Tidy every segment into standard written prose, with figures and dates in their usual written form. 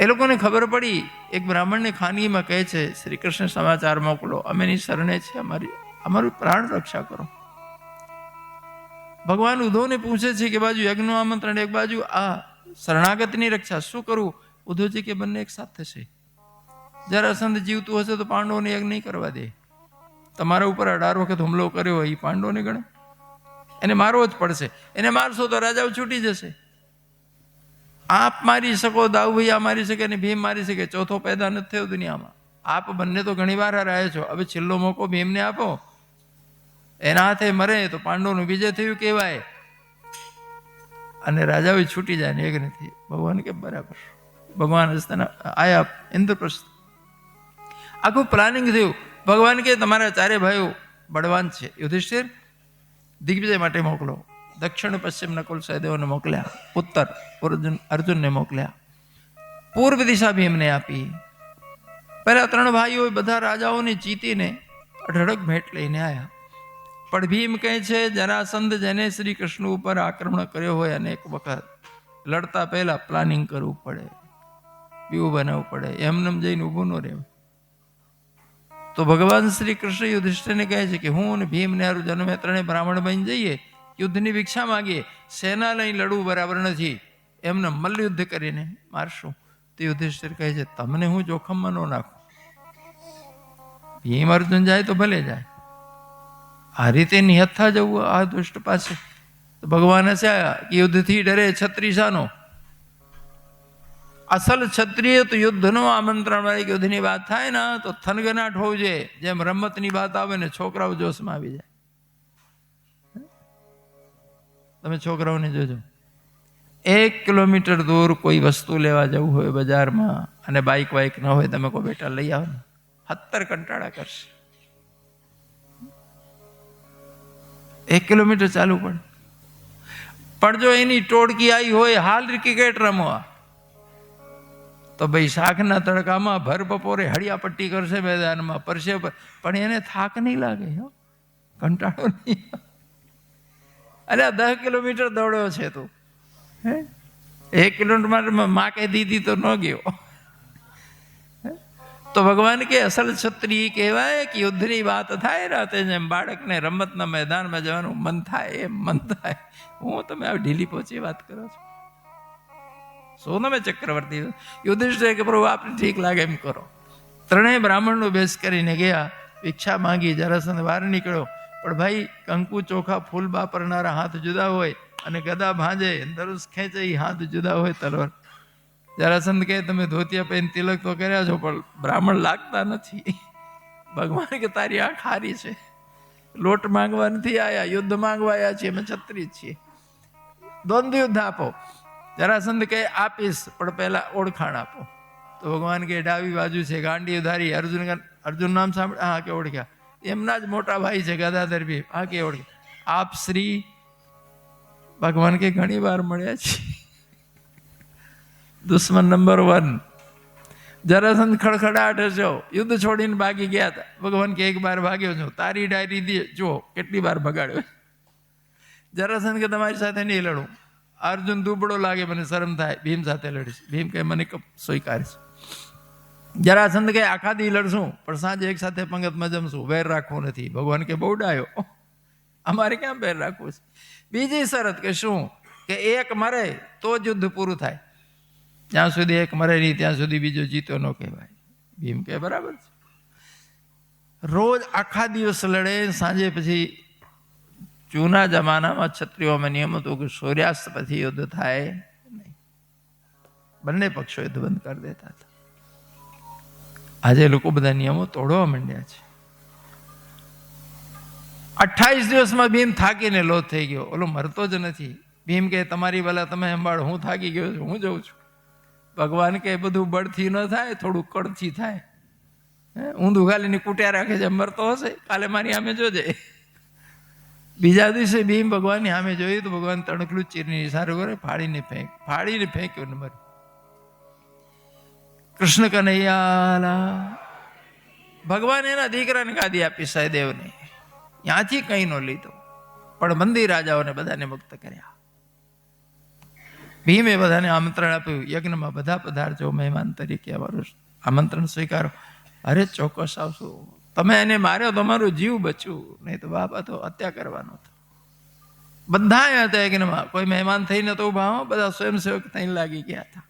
એ લોકોને ખબર પડી. એક બ્રાહ્મણને ખાનગીમાં કહે છે, શ્રી કૃષ્ણ સમાચાર મોકલો, અમે ની શરણે છે, અમારું પ્રાણ રક્ષા કરો. ભગવાન ઉદ્ધવને પૂછે છે કે બાજુ યજ્ઞનું આમંત્રણ, એક બાજુ આ શરણાગતની રક્ષા, શું કરવું? ઉદ્ધવજી કે બંને એક સાથ થશે. જરાસંધ જીવતું હશે તો પાંડવોને યજ્ઞ નહીં કરવા દે. તમારા ઉપર 18 વખત હુમલો કર્યો હોય એ પાંડવોને ગણે, એને મારવો જ પડશે. એને મારશો તો રાજાઓ છૂટી જશે. આપ મારી શકો, દાઉભૈયા મારી શકે અને ભીમ મારી શકે, ચોથો પેદા નથી થયો દુનિયામાં. આપ બંને તો ઘણી વાર રહ્યા છો, હવે છેલ્લો મોકો ભીમને આપો. એના હાથે મરે તો પાંડવોનું વિજય થયું કહેવાય અને રાજાઓ છૂટી જાય ને યજ્ઞ નથી. ભગવાન કે બરાબર. ભગવાન આયા ઇન્દ્રપ્રસ્થ, આખું પ્લાનિંગ થયું. ભગવાન કે તમારા ચારે ભાઈઓ બળવાન છે, યુધિષ્ઠિર દિગ્વિજય માટે મોકલો. દક્ષિણ પશ્ચિમ નકુલ સહદેવને મોકલ્યા, ઉત્તર અર્જુનને મોકલ્યા, પૂર્વ દિશા ભીમને આપી. પહેલા 3 ભાઈઓ બધા રાજાઓને જીતીને અઢળક ભેટ લઈને આવ્યા. પણ ભીમ કહે છે, જરાસંધ જેને શ્રી કૃષ્ણ ઉપર આક્રમણ કર્યો હોય અનેક વખત, લડતા પહેલા પ્લાનિંગ કરવું પડે, બીવું બનાવવું પડે, એમનેમ જઈને ઊભું ન રહેવું. તો ભગવાન શ્રી કૃષ્ણ યુધિષ્ઠિરને કહે છે કે હું અને ભીમ ને અર્જુન અમે 3 બ્રાહ્મણ બની જઈએ, યુદ્ધની ભિક્ષા માગીએ. સેના લઈ લડવું બરાબર નથી, એમને મલ્લયુદ્ધ કરીને મારશું. તો યુધિષ્ઠિર કહે છે, તમને હું જોખમમાં ન નાખું. ભીમ અર્જુન જાય તો ભલે જાય, આ રીતે નિહત્થા જવું આ દુષ્ટ પાસે. તો ભગવાન હસ્યા કે યુદ્ધથી ડરે ક્ષત્રિય શાનો? અસલ ક્ષત્રિય તો યુદ્ધનો આમંત્રણ વાળી યુદ્ધની વાત થાય ને તો થનગનાટ હોવું જોઈએ. જેમ રમતની વાત આવે ને છોકરાઓ જોશમાં આવી જાય. તમે છોકરાઓને જોજો, 1 કિલોમીટર દૂર કોઈ વસ્તુ લેવા જવું હોય બજારમાં અને બાઇક વાઇક ન હોય, તમે કોઈ બેટા લઈ આવો ને, 70 કંટાળા કરશે. 1 કિલોમીટર ચાલવું પડે. પણ જો એની ટોળકી આવી હોય હાલ ક્રિકેટ રમવા, તો ભાઈ શાકના તડકામાં ભર બપોરે હળિયાપટ્ટી કરશે મેદાનમાં, પરસે, પણ એને થાક નહીં લાગે, કંટાળો નહીં. અરે 10 કિલોમીટર દોડ્યો છે તું, 1 કિલોમીટર માં કહી દીધી તો ન ગયો. તો ભગવાન કે અસલ ક્ષત્રિય કહેવાય કે યુદ્ધની વાત થાય રાતે જેમ બાળકને રમતના મેદાનમાં જવાનું મન થાય એમ મન થાય. હું તમે આ ઢીલી પહોંચી વાત કરો છો. સોનમે ચક્રવર્તી યુધિષ્ઠિર કે પ્રભુ આપને ઠીક લાગે એમ કરો. 3 બ્રાહ્મણનો બેસ કરીને ગયા, ભિક્ષા માંગી. જરાસંધ બહાર નીકળ્યો, પણ ભાઈ કંકુ ચોખા ફૂલ વાપરનારા હાથ જુદા હોય અને ગદા ભાંજે ધનુષ ખેંચે હાથ જુદા હોય તલવાર. જરાસંધ કહે તમે ધોતિયા પહેરીને તિલક તો કર્યા છો પણ બ્રાહ્મણ લાગતા નથી. ભગવાન કે તારી આ ખારી છે, લોટ માંગવા નથી આયા, યુદ્ધ માંગવા આવ્યા છીએ, અમે ક્ષત્રિય છીએ, દ્વંદ્વ યુદ્ધ આપો. જરાસંધ કહે આપીશ પણ પહેલા ઓળખાણ આપો. તો ભગવાન કે ડાબી બાજુ છે ગાંડીવધારી અર્જુન નામ સાંભળ? હા કે ઓળખ્યા. એમના જ મોટા ભાઈ છે ગદાધર ભીમ. હા કે ઓળખ્યા. આપ શ્રી? ભગવાન કે ઘણી વાર મળ્યા છે. દુશ્મન નંબર 1. જરાસંધ ખડખડાટ હશો, યુદ્ધ છોડીને ભાગી ગયા હતા. ભગવાન કે એક વાર ભાગ્યો છું, તારી ડાયરી દે જો કેટલી વાર ભગાડ્યો. જરાસંધ કે તમારી સાથે નહીં લડું. અર્જુન દુબળો લાગે, મને શરમ થાય, ભીમ સાથે લડીશ. ભીમ કે મને સ્વીકારીશ. જરાસંધ કે આખા દી લડશું પણ સાંજે એક સાથે પંગતમાં જમશું, વેર રાખવો નથી. ભગવાન કે બહુ ડાયો, અમારે ક્યાં વેર રાખવું છે. બીજી શરત કે શું? કે એક મરે તો જ યુદ્ધ પૂરું થાય, જ્યાં સુધી એક મરે નહીં ત્યાં સુધી બીજો જીતો ન કહેવાય. ભીમ કે બરાબર છે. રોજ આખા દિવસ લડે, સાંજે પછી જૂના જમાનામાં ક્ષત્રિયોમાં નિયમ હતો કે સૂર્યાસ્ત પછી યુદ્ધ થાય નહીં. બંને પક્ષો યુદ્ધ બંધ કરી દેતા હતા. આજે લોકો બધા નિયમો તોડવા માંડ્યા છે. 28 દિવસમાં ભીમ થાકીને લોથ થઈ ગયો. ઓલો મરતો જ નથી. ભીમ કે તમારી ભલા તમે સંભાળો, હું થાકી ગયો છું, હું જઉં છું. ભગવાન કે બધું બળથી ન થાય, થોડું કળથી થાય. ઊંધું ગાલીને કૂટ્યા રાખે છે, મરતો હશે, કાલે મારી સામે જોજે. બીજા દિવસે ભીમ ભગવાનની સામે જોયું તો ભગવાન તણકલું ચીરની ઇશારો કરે, ફાડીને ફેંક્યો નંબર. કૃષ્ણ કનૈયાલા. ભગવાન એના દીકરાને ગાદી આપી સહદેવને, ત્યાંથી કંઈ ન લીધો પણ મંદિર રાજાઓને બધાને મુક્ત કર્યા. ભીમે બધાને આમંત્રણ આપ્યું, યજ્ઞમાં બધા પધારજો, મહેમાન તરીકે અમારું આમંત્રણ સ્વીકારો. અરે ચોક્કસ આવશું, તમે એને માર્યો તમારું જીવ બચ્યું, નહીં તો બાપા તો હત્યા કરવાનો હતો. બધા હતા યજ્ઞમાં, કોઈ મહેમાન થઈને તો ઉભા, બધા સ્વયંસેવક થઈને લાગી ગયા હતા.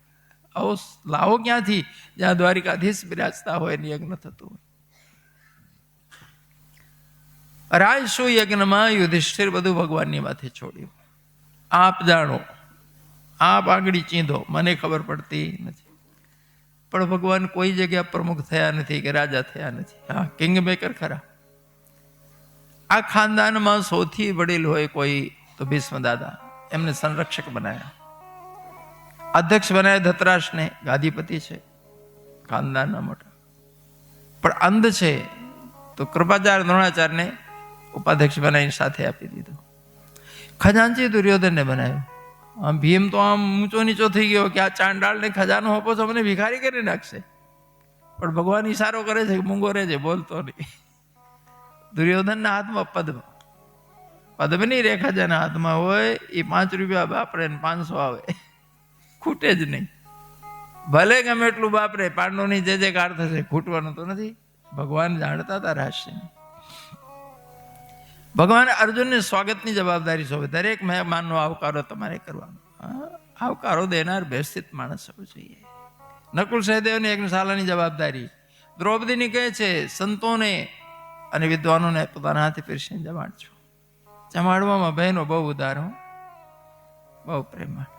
આવો લાવો ક્યાંથી જ્યાં દ્વારિકાધીશ બિરાજતા હોય ને યજ્ઞ થતું હોય. રાજસુ યજ્ઞમાં યુધિષ્ઠિર બધું ભગવાનની માથે છોડ્યું. આપ જાણો, આપ આગળ ચીંધો, મને ખબર પડતી નથી. પણ ભગવાન કોઈ જગ્યા પ્રમુખ થયા નથી કે રાજા થયા નથી. હા, કિંગ મેકર ખરા. આ ખાનદાનમાં સૌથી વડીલ હોય કોઈ તો ભીષ્મ દાદા, એમને સંરક્ષક બનાવ્યા, અધ્યક્ષ બનાવ્યા. ધતરાષ્ટ્રને ગાદીપતિ છે ખાનદાનના મોટા, પણ અંધ છે તો કૃપાચાર્ય દ્રોણાચાર્યને ઉપાધ્યક્ષ બનાવીને સાથે આપી દીધો. ખજાનચી દુર્યોધનને બનાવ્યો. આમ ભીમ તો આમ ઊંચો નીચો થઈ ગયો કે આ ચાંડાળને ખજાનો આપો છો, મને ભિખારી કરી નાખશે. પણ ભગવાન ઈશારો કરે છે કે મૂંગો રહે છે, બોલતો નહીં. દુર્યોધનના હાથમાં પદ્મની રેખા જેના હાથમાં હોય એ 5 રૂપિયા બાપરે ને 500 આવે, ખૂટે જ નહીં. ભલે ગમે એટલું બાપરે, પાંડવોની જે કાર થશે, ખૂટવાનું તો નથી. ભગવાન જાણતા હતા રહસ્યને. ભગવાન અર્જુનને સ્વાગતની જવાબદારી સોંપે, દરેક મહેમાનનો આવકારો તમારે કરવાનો. આવકારો દેનાર વ્યવસ્થિત માણસ હોવો જોઈએ. નકુલ સહદેવની યજ્ઞશાળાની જવાબદારી દ્રૌપદીની કહે છે, સંતોને અને વિદ્વાનોને પોતાના હાથે પીરસીને જમાડજો. જમાડવામાં બહેનો બહુ ઉદાર, બહુ પ્રેમાળ.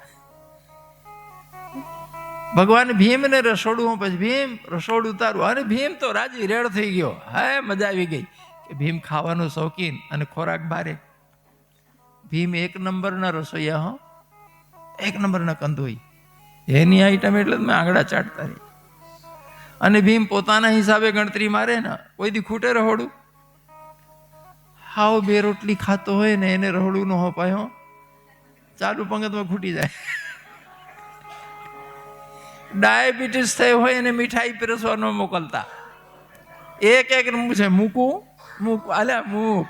ભગવાન ભીમને રસોડું, પછી ભીમ રસોડું ઉતારું. અને ભીમ તો રાજી રેડ થઈ ગયો. હા, મજા આવી ગઈ કે ભીમ ખાવાનો શોખીન અને ખોરાક ભારે. ભીમ 1 નંબરના રસોઈયા, હો, 1 નંબરના કંદોઈ. એની આઈટમ એટલે મેં આંગળા ચાટતા રહી. અને ભીમ પોતાના હિસાબે ગણતરી મારે ને, કોઈ દી ખૂટે રહોડું. હાવ 2 રોટલી ખાતો હોય ને એને રહોડું ન હોપાય, હો, ચાલુ પંગતમાં ખૂટી જાય. ડાયાબિટીસ થઈ હોય અને મીઠાઈ પીરસવા ન મોકલતા. એક છે મૂકું અલ્યા મૂક.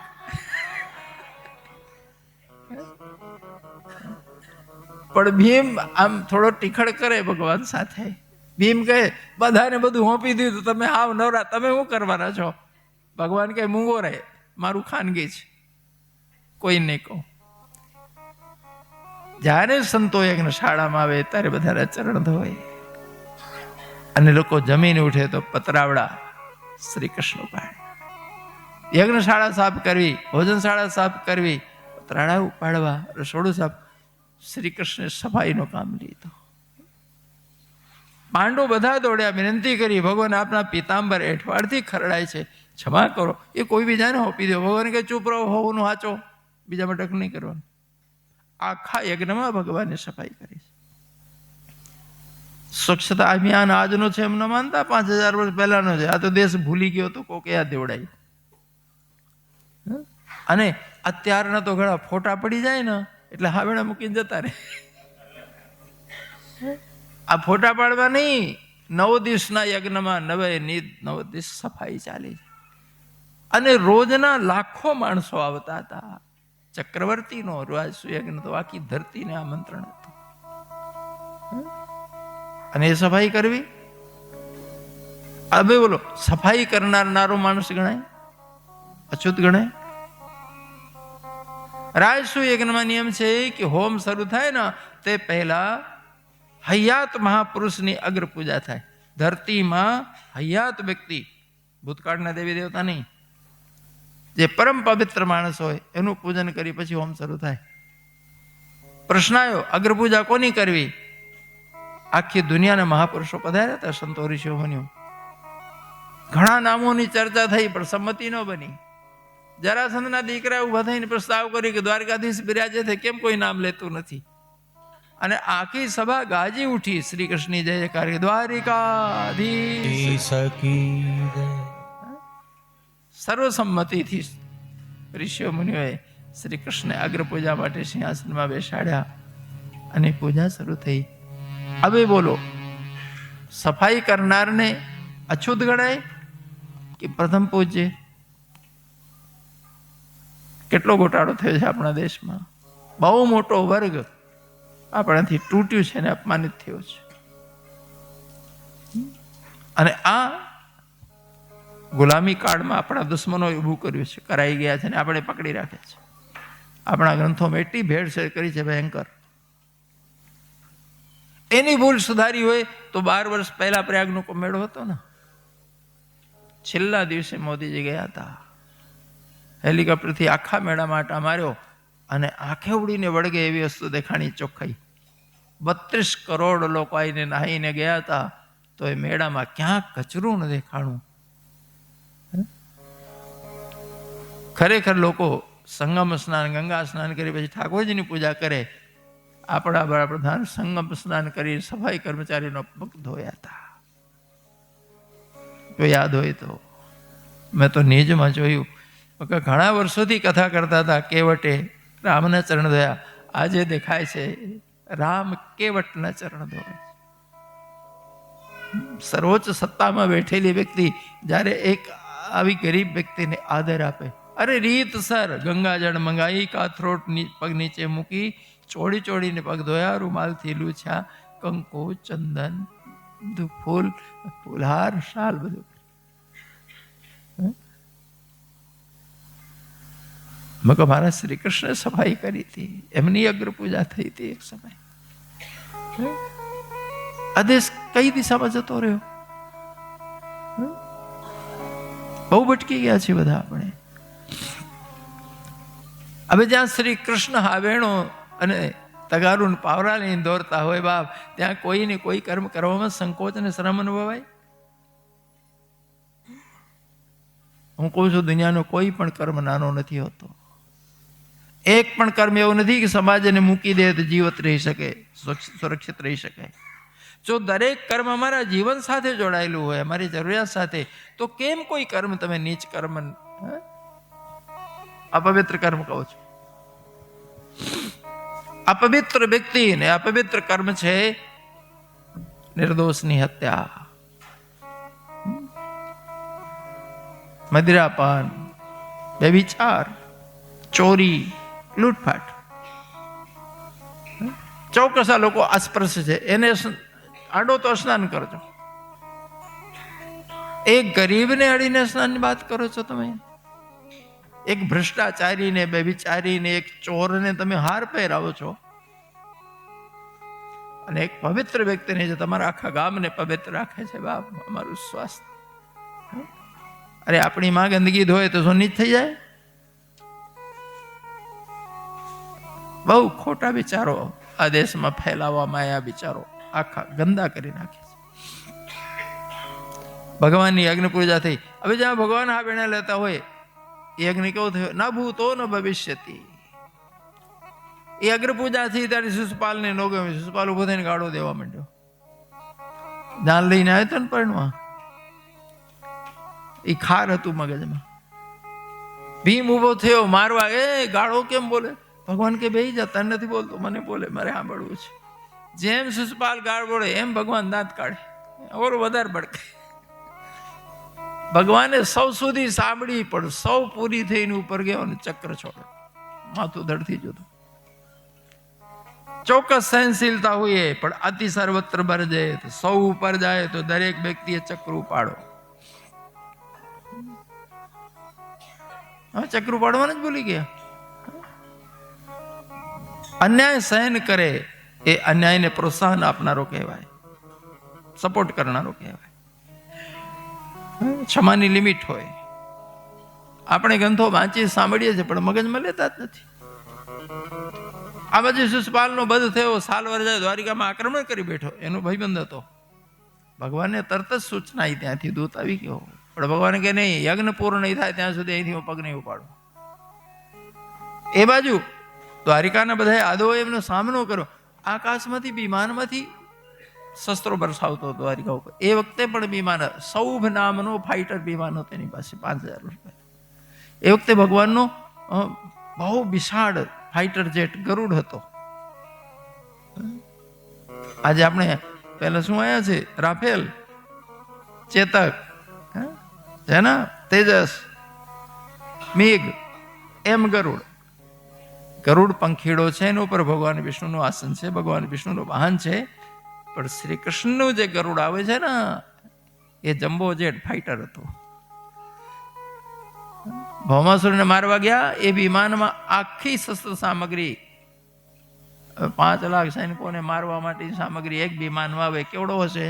પણ ભીમ આમ થોડો ટીખળ કરે ભગવાન સાથે. ભીમ કહે, બધાને બધું હોંપી દીધું, તમે હાવ નવરા, તમે શું કરવાના છો? ભગવાન કહે, મૂંગો રહે, મારું ખાનગી છે, કોઈ નહીં કહું. જ્યારે સંતો યજ્ઞશાળામાં આવે ત્યારે બધા ચરણ ધોય અને લોકો જમીને ઉઠે તો પતરાવડા શ્રી કૃષ્ણ પાડે. યજ્ઞશાળા સાફ કરવી, ભોજનશાળા સાફ કરવી, પતરાડા ઉપાડવા, રસોડું સાફ, શ્રી કૃષ્ણે સફાઈનો કામ લીધો. પાંડવો બધા દોડ્યા, વિનંતી કરી, ભગવાન આપના પિતાંબર એઠવાડથી ખરડાય છે, ક્ષમા કરો. એ કોઈ બીજાને હોપી દો. ભગવાન કે ચૂપ રહો, હોવું વાંચો, બીજા મટક નહીં કરવાનું. આખા યજ્ઞમાં ભગવાને સફાઈ કરી છે. સ્વચ્છતા અભિયાન આજનો છે એમ ન માનતા, 5000 વર્ષ પહેલાનો છે. આ તો દેશ ભૂલી ગયો તો કોકે યાદ દેવડાય. અને અત્યારના તો ઘણા ફોટા પડી જાય ને એટલે હાવેડા મૂકીને જતા રહે. આ ફોટા પાડવા નહીં, 9 દિવસના યજ્ઞમાં 9 દિવસ સફાઈ ચાલી. અને રોજના લાખો માણસો આવતા હતા. ચક્રવર્તીનો રાજસુ યજ્ઞ તો આખી ધરતીને આમંત્રણ હતું. અને એ સફાઈ કરવી. હવે બોલો, સફાઈ કરનારો માણસ ગણાય? અછૂત ગણાય? રાજસુ યજ્ઞમાં નિયમ છે કે હોમ શરૂ થાય ને તે પહેલા હયાત મહાપુરુષની અગ્ર પૂજા થાય. ધરતીમાં હયાત વ્યક્તિ, ભૂતકાળના દેવી દેવતા નહીં, જે પરમ પવિત્ર માણસ હોય એનું પૂજન કરી પછી હોમ શરૂ થાય. પ્રશ્ન આવ્યો, અગ્ર પૂજા કોની કરવી? આખી દુનિયાના મહાપુરુષો પધાર્યા હતા, સંતો ઋષિઓ બન્યો. ઘણા નામોની ચર્ચા થઈ પણ સંમતિ ન બની. જરાસંધના દીકરા ઉભા થઈને પ્રસ્તાવ કર્યો કે દ્વારકાધીશ બિરાજે છે, કેમ કોઈ નામ લેતું નથી? અને આખી સભા ગાજી ઉઠી, શ્રી કૃષ્ણ જય જયકાર, દ્વારિકાધીશ. સર્વસંમતિથી ઋષિઓ મુનિઓએ શ્રી કૃષ્ણ અગ્ર પૂજા માટે સિંહાસનમાં બેસાડ્યા અને પૂજા શરૂ થઈ. હવે બોલો, સફાઈ કરનારને અછૂત ગણાય કે પ્રથમ પૂજ્ય? કેટલો ગોટાળો થયો છે આપણા દેશમાં. બહુ મોટો વર્ગ આપણાથી તૂટ્યું છે ને અપમાનિત થયો છે. અને આ ગુલામી કાળમાં આપણા દુશ્મનો ઊભું કર્યું છે, કરાઈ ગયા છે ને આપણે પકડી રાખ્યા છે. આપણા ગ્રંથોમાં એટલી ભેળસેળ કરી છે ભયંકર. એની ભૂલ સુધારી હોય તો 12 વર્ષ પહેલા પ્રયાગનો મેળો હતો ને, છેલ્લા દિવસે મોદીજી ગયા હતા, હેલિકોપ્ટરથી આખા મેળામાં આટા માર્યો અને આંખે ઉડીને વળગે એવી વસ્તુ દેખાણી ચોખ્ખાઈ. 32 કરોડ લોકો આવીને નાહીને ગયા હતા તો એ મેળામાં ક્યાંક કચરું ન દેખાણું. ખરેખર લોકો સંગમ સ્નાન, ગંગા સ્નાન કરી પછી ઠાકોરજીની પૂજા કરે. આપણા વડાપ્રધાન સંગમ સ્નાન કરી સફાઈ કર્મચારીનો પગ ધોયા હતા. તો યાદ હોય તો મેં તો નિજમાં જોયું કે ઘણા વર્ષોથી કથા કરતા હતા કેવટે રામના ચરણ ધોયા. આજે દેખાય છે રામ કેવટના ચરણ ધોયા. સર્વોચ્ચ સત્તામાં બેઠેલી વ્યક્તિ જ્યારે એક આવી ગરીબ વ્યક્તિને આદર આપે, અરે રીત સર ગંગાજળ મંગાઈ, કાથરોટ પગ નીચે મૂકી, ચોડી ચોડીને પગ ધોયા, રૂમાલથી લૂછ્યા, કંકુ ચંદન બધું ફૂલહાર શાલ બધું. મેં કહું મારા શ્રી કૃષ્ણ સફાઈ કરી હતી, એમની અગ્ર પૂજા થઈ હતી એક સમય. આદેશ કઈ દિશામાં જતો રહ્યો? બહુ ભટકી ગયા છે બધા આપણે. હવે જ્યાં શ્રી કૃષ્ણ હાવેણો અને તગારું પાવરા લઈને દોરતા હોય બાપ, ત્યાં કોઈને કોઈ કર્મ કરવામાં સંકોચ અને શરમ અનુભવાય? હું કહું છું દુનિયાનો કોઈ પણ કર્મ નાનો નથી હોતો. એક પણ કર્મ એવું નથી કે સમાજને મૂકી દે તો જીવત રહી શકે, સુરક્ષિત રહી શકે. જો દરેક કર્મ અમારા જીવન સાથે જોડાયેલું હોય, અમારી જરૂરિયાત સાથે, તો કેમ કોઈ કર્મ તમે નીચ કર્મ, અપવિત્ર કર્મ કહો છો? અપવિત્ર વ્યક્તિ ને અપવિત્ર કર્મ છે નિર્દોષની હત્યા, મદિરાપાન, વ્યભિચાર, ચોરી, લૂંટફાટ. ચોક્કસ આ લોકો અસ્પૃશ્ય છે, એને આડો તો સ્નાન કરજો. એક ગરીબને અડીને સ્નાનની વાત કરો છો તમે? એક ભ્રષ્ટાચારીને, વ્યભિચારીને, એક ચોરને તમે હાર પહેરાવો છો, અને એક પવિત્ર વ્યક્તિને જે તમારા આખા ગામને પવિત્ર રાખે છે બાપ, અમારું સ્વાસ્થ્ય. અરે આપણી માં ગંદકી ધોય તો શું નીચ થઈ જાય? બહુ ખોટા વિચારો આ દેશમાં ફેલાવવામાં આવ્યા, વિચારો આખા ગંદા કરી નાખે છે. ભગવાનની યજ્ઞ પૂજા થઈ. હવે જ્યાં ભગવાન આ બેણા લેતા હોય, એ યજ્ઞ કેવો થયો? ના ભૂતો ન ભવિષ્યતિ. એ અગ્ર પૂજા થઈ ત્યારે શિશુપાલને નો ગમે. શિશુપાલ ઉભો થઈને ગાળો દેવા માંડ્યો. જાન લઈને આવ્યો તો ને પરણવા, એ ખાર હતું મગજમાં. ભીમ ઉભો થયો મારવા, એ ગાળો કેમ બોલે? ભગવાન કે બેહી જા, તને નથી બોલતો, મને બોલે, મારે સાંભળવું છે. જેમ શિશુપાલ ગાળ બોલે એમ ભગવાન દાંત કાઢે, ઓર વધારે ભડકે. ભગવાને સૌ સુધી સાંભળી પણ સૌ પૂરી થઈને ઉપર ગયો અને ચક્ર છોડે, માથું ધડથી જોતું. ચોક્કસ સહનશીલતા હોય પણ અતિ સર્વત્ર બરજે, સૌ ઉપર જાય તો દરેક વ્યક્તિએ ચક્ર ઉપાડો. હવે ચક્ર ઉપાડવાનું જ ભૂલી ગયા. અન્યાય સહન કરે એ અન્યાયને પ્રોત્સાહન આપનારો કહેવાય, સપોર્ટ કરનારો કહેવાય. ક્ષમાની લિમિટ હોય. આપણે ગ્રંથો વાંચી સાંભળીએ છીએ પણ મગજમાં લેતા જ નથી. આ બાજુ શિશુપાલનો વધ થયો, સાલ વર્ષ દ્વારિકામાં આક્રમણ કરી બેઠો, એનો ભાઈબંધ હતો. ભગવાનને તરત જ સૂચના આવી, ત્યાંથી દૂત આવી ગયો. પણ ભગવાન કે નહીં, યજ્ઞ પૂર્ણ નહીં થાય ત્યાં સુધી અહીંથી હું પગ નહીં ઉપાડું. એ બાજુ દ્વારિકાના બધા આદો એમનો સામનો કર્યો. આકાશમાંથી વિમાનમાંથી શસ્ત્રો બરસાવતો દ્વારિકા ઉપર. એ વખતે પણ વિમાન, સૌભ નામનો ફાઇટર વિમાન હતો એની પાસે 5000 વર્ષ પહેલા. એ વખતે ભગવાનનો બહુ વિશાળ ફાઇટર જેટ ગરુડ હતો. આજે આપણે પહેલા શું આવ્યા છે? રાફેલ, ચેતક, છે ને, તેજસ, મેઘ, એમ ગરુડ. ગરુડ પંખીડો છે એના ઉપર ભગવાન વિષ્ણુનું આસન છે, ભગવાન વિષ્ણુનું વાહન છે. પણ શ્રી કૃષ્ણનું જે ગરુડ આવે છે ને એ જમ્બો જેટ ફાઈટર હતું. ભૌમાસુરને મારવા ગયા એ વિમાનમાં આખી શસ્ત્ર સામગ્રી 5 લાખ સૈનિકોને મારવા માટેની સામગ્રી એક વિમાનમાં આવે. કેવડો હશે?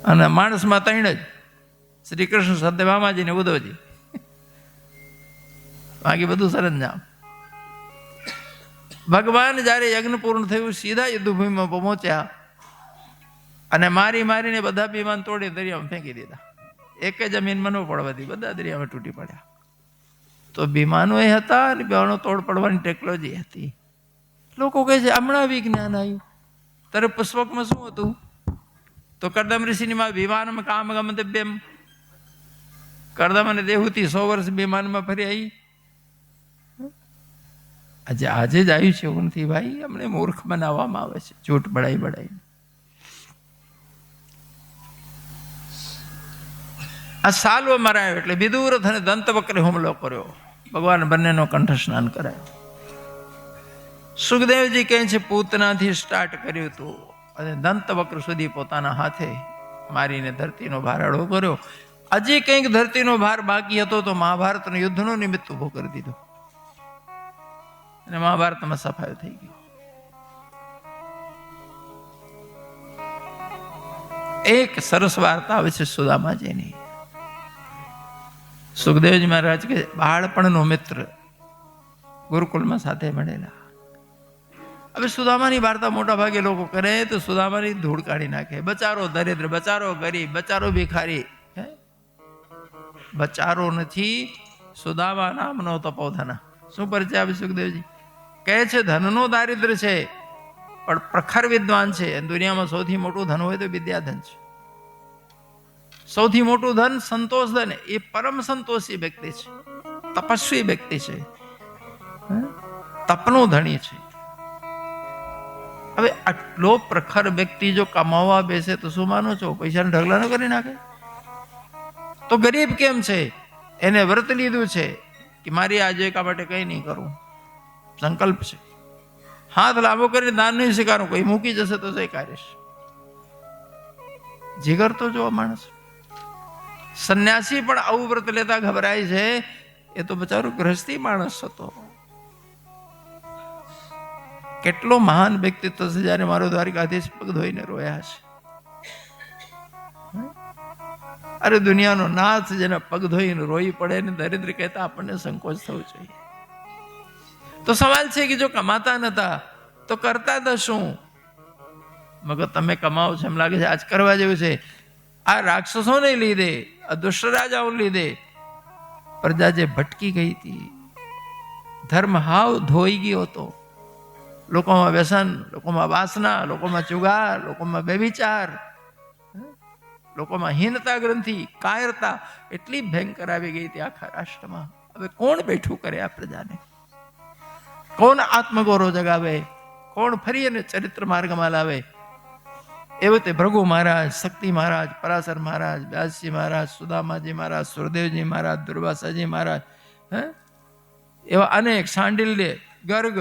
અને માણસમાં 3 જ, શ્રી કૃષ્ણ, સત્યભામાજી ને ઉદ્ધવજી. બાકી બધું સરંજામ. ભગવાન જયારે યજ્ઞ પૂર્ણ થયું સીધા યુદ્ધભૂમિમાં પહોંચ્યા અને મારીને બધા વિમાન તોડી દરિયામાં ફેંકી દીધા. એક જમીનમાં ન પડવા દી, બધા દરિયામાં તૂટી પડ્યા. તો વિમાનો એ હતા અને વિમાનો તોડ પડવાની ટેકનોલોજી હતી. લોકો કહે છે હમણાં વિજ્ઞાન આવ્યું. ત્યારે પુષ્પકમાં શું હતું? તો કરદમ ઋષિની વિમાનમાં કામ ગમતવ્યમ, કરદમ અને દેહુતી 100 વર્ષ વિમાનમાં ફરી આવી. આજે જ આવ્યું છે એવું નથી ભાઈ. અમને મૂર્ખ બનાવવામાં આવે છે, જૂઠ બળાઈ. આ સાલ્વ મરાયો એટલે વિદુરથ અને દંતવક્રે હુમલો કર્યો. ભગવાન બંનેનો કંઠ સ્નાન કરાયો. સુખદેવજી કહે છે પૂતનાથી સ્ટાર્ટ કર્યું હતું અને દંતવક્ર સુધી પોતાના હાથે મારીને ધરતીનો ભાર હળવો કર્યો. હજી કંઈક ધરતીનો ભાર બાકી હતો તો મહાભારતનું યુદ્ધનો નિમિત્ત ઉભો કરી દીધો અને મહાભારતમાં સફાયો થઈ ગયો. એક સરસ વાર્તા આવે છે સુદામાજીની. સુખદેવજી મહારાજ કે બાળપણનો મિત્ર ગુરુકુલમાં સાથે મળેલા. હવે સુદામાની વાર્તા મોટા ભાગે લોકો કરે તો સુદામાની ધૂળ કાઢી નાખે. બચારો દરિદ્ર, બચારો ગરીબ, બચારો ભિખારી. બચારો નથી, સુદામા નામનો તપોધન. શું પરિચય આપે સુખદેવજી? કહે છે ધનનો દારિદ્ર છે પણ પ્રખર વિદ્વાન છે. દુનિયામાં સૌથી મોટું ધન હોય તો વિદ્યાધન છે. સૌથી મોટું ધન સંતોષ ધન. એ પરમ સંતોષી વ્યક્તિ છે, તપસ્વી વ્યક્તિ છે, તપનો ધણી છે. હવે આટલો પ્રખર વ્યક્તિ જો કમાવા બેસે તો શું માનો છો પૈસાને ઢગલા ન કરી નાખે? તો ગરીબ કેમ છે? એને વ્રત લીધું છે કે મારી આજીવિકા માટે કંઈ નહીં કરું, સંકલ્પ છે. હાથ લાંબો કરીને દાન નહીં સ્વીકારું, કોઈ મૂકી જશે તો સ્વીકારીશ. જીગર તો જો માણસ. સંન્યાસી પણ આવું વ્રત લેતા ગભરાય છે. એ તો બચારો ગ્રહસ્થી માણસ હતો. કેટલો મહાન વ્યક્તિત્વ છે જયારે મારો દ્વારિકાધીશ પગ ધોઈને રોયા છે. અરે દુનિયાનો નાથ જેના પગ ધોઈને રોઈ પડે ને દરિદ્ર કહેતા આપણને સંકોચ થવો જોઈએ. તો સવાલ છે કે જો કમાતા નતા તો કરતા તો શું? મગર તમે કમાવો છો એમ લાગે છે આજ કરવા જેવું છે. આ રાક્ષસોને લીધે, આ દુષ્ટ રાજાઓને લીધે પ્રજા જે ભટકી ગઈ હતી, ધર્મ હાવ ધોઈ ગયો હતો. લોકોમાં વ્યસન, લોકોમાં વાસના, લોકોમાં ચુગાર, લોકોમાં બેવિચાર, લોકોમાં હીનતા ગ્રંથિ, કાયરતા એટલી ભયંકર આવી ગઈ હતી આખા રાષ્ટ્રમાં. હવે કોણ બેઠું કરે આ પ્રજાને? કોણ આત્મગૌરવ જગાવે? કોણ ફરી અને ચરિત્ર માર્ગમાં લાવે? એવું તે ભૃગુ મહારાજ, શક્તિ મહારાજ, પરાશર મહારાજ, વ્યાસજી મહારાજ, સુદામાજી મહારાજ, સુરદેવજી મહારાજ, દુર્વાસાજી મહારાજ, એવા અનેક, સાંડિલ્ય, ગર્ગ,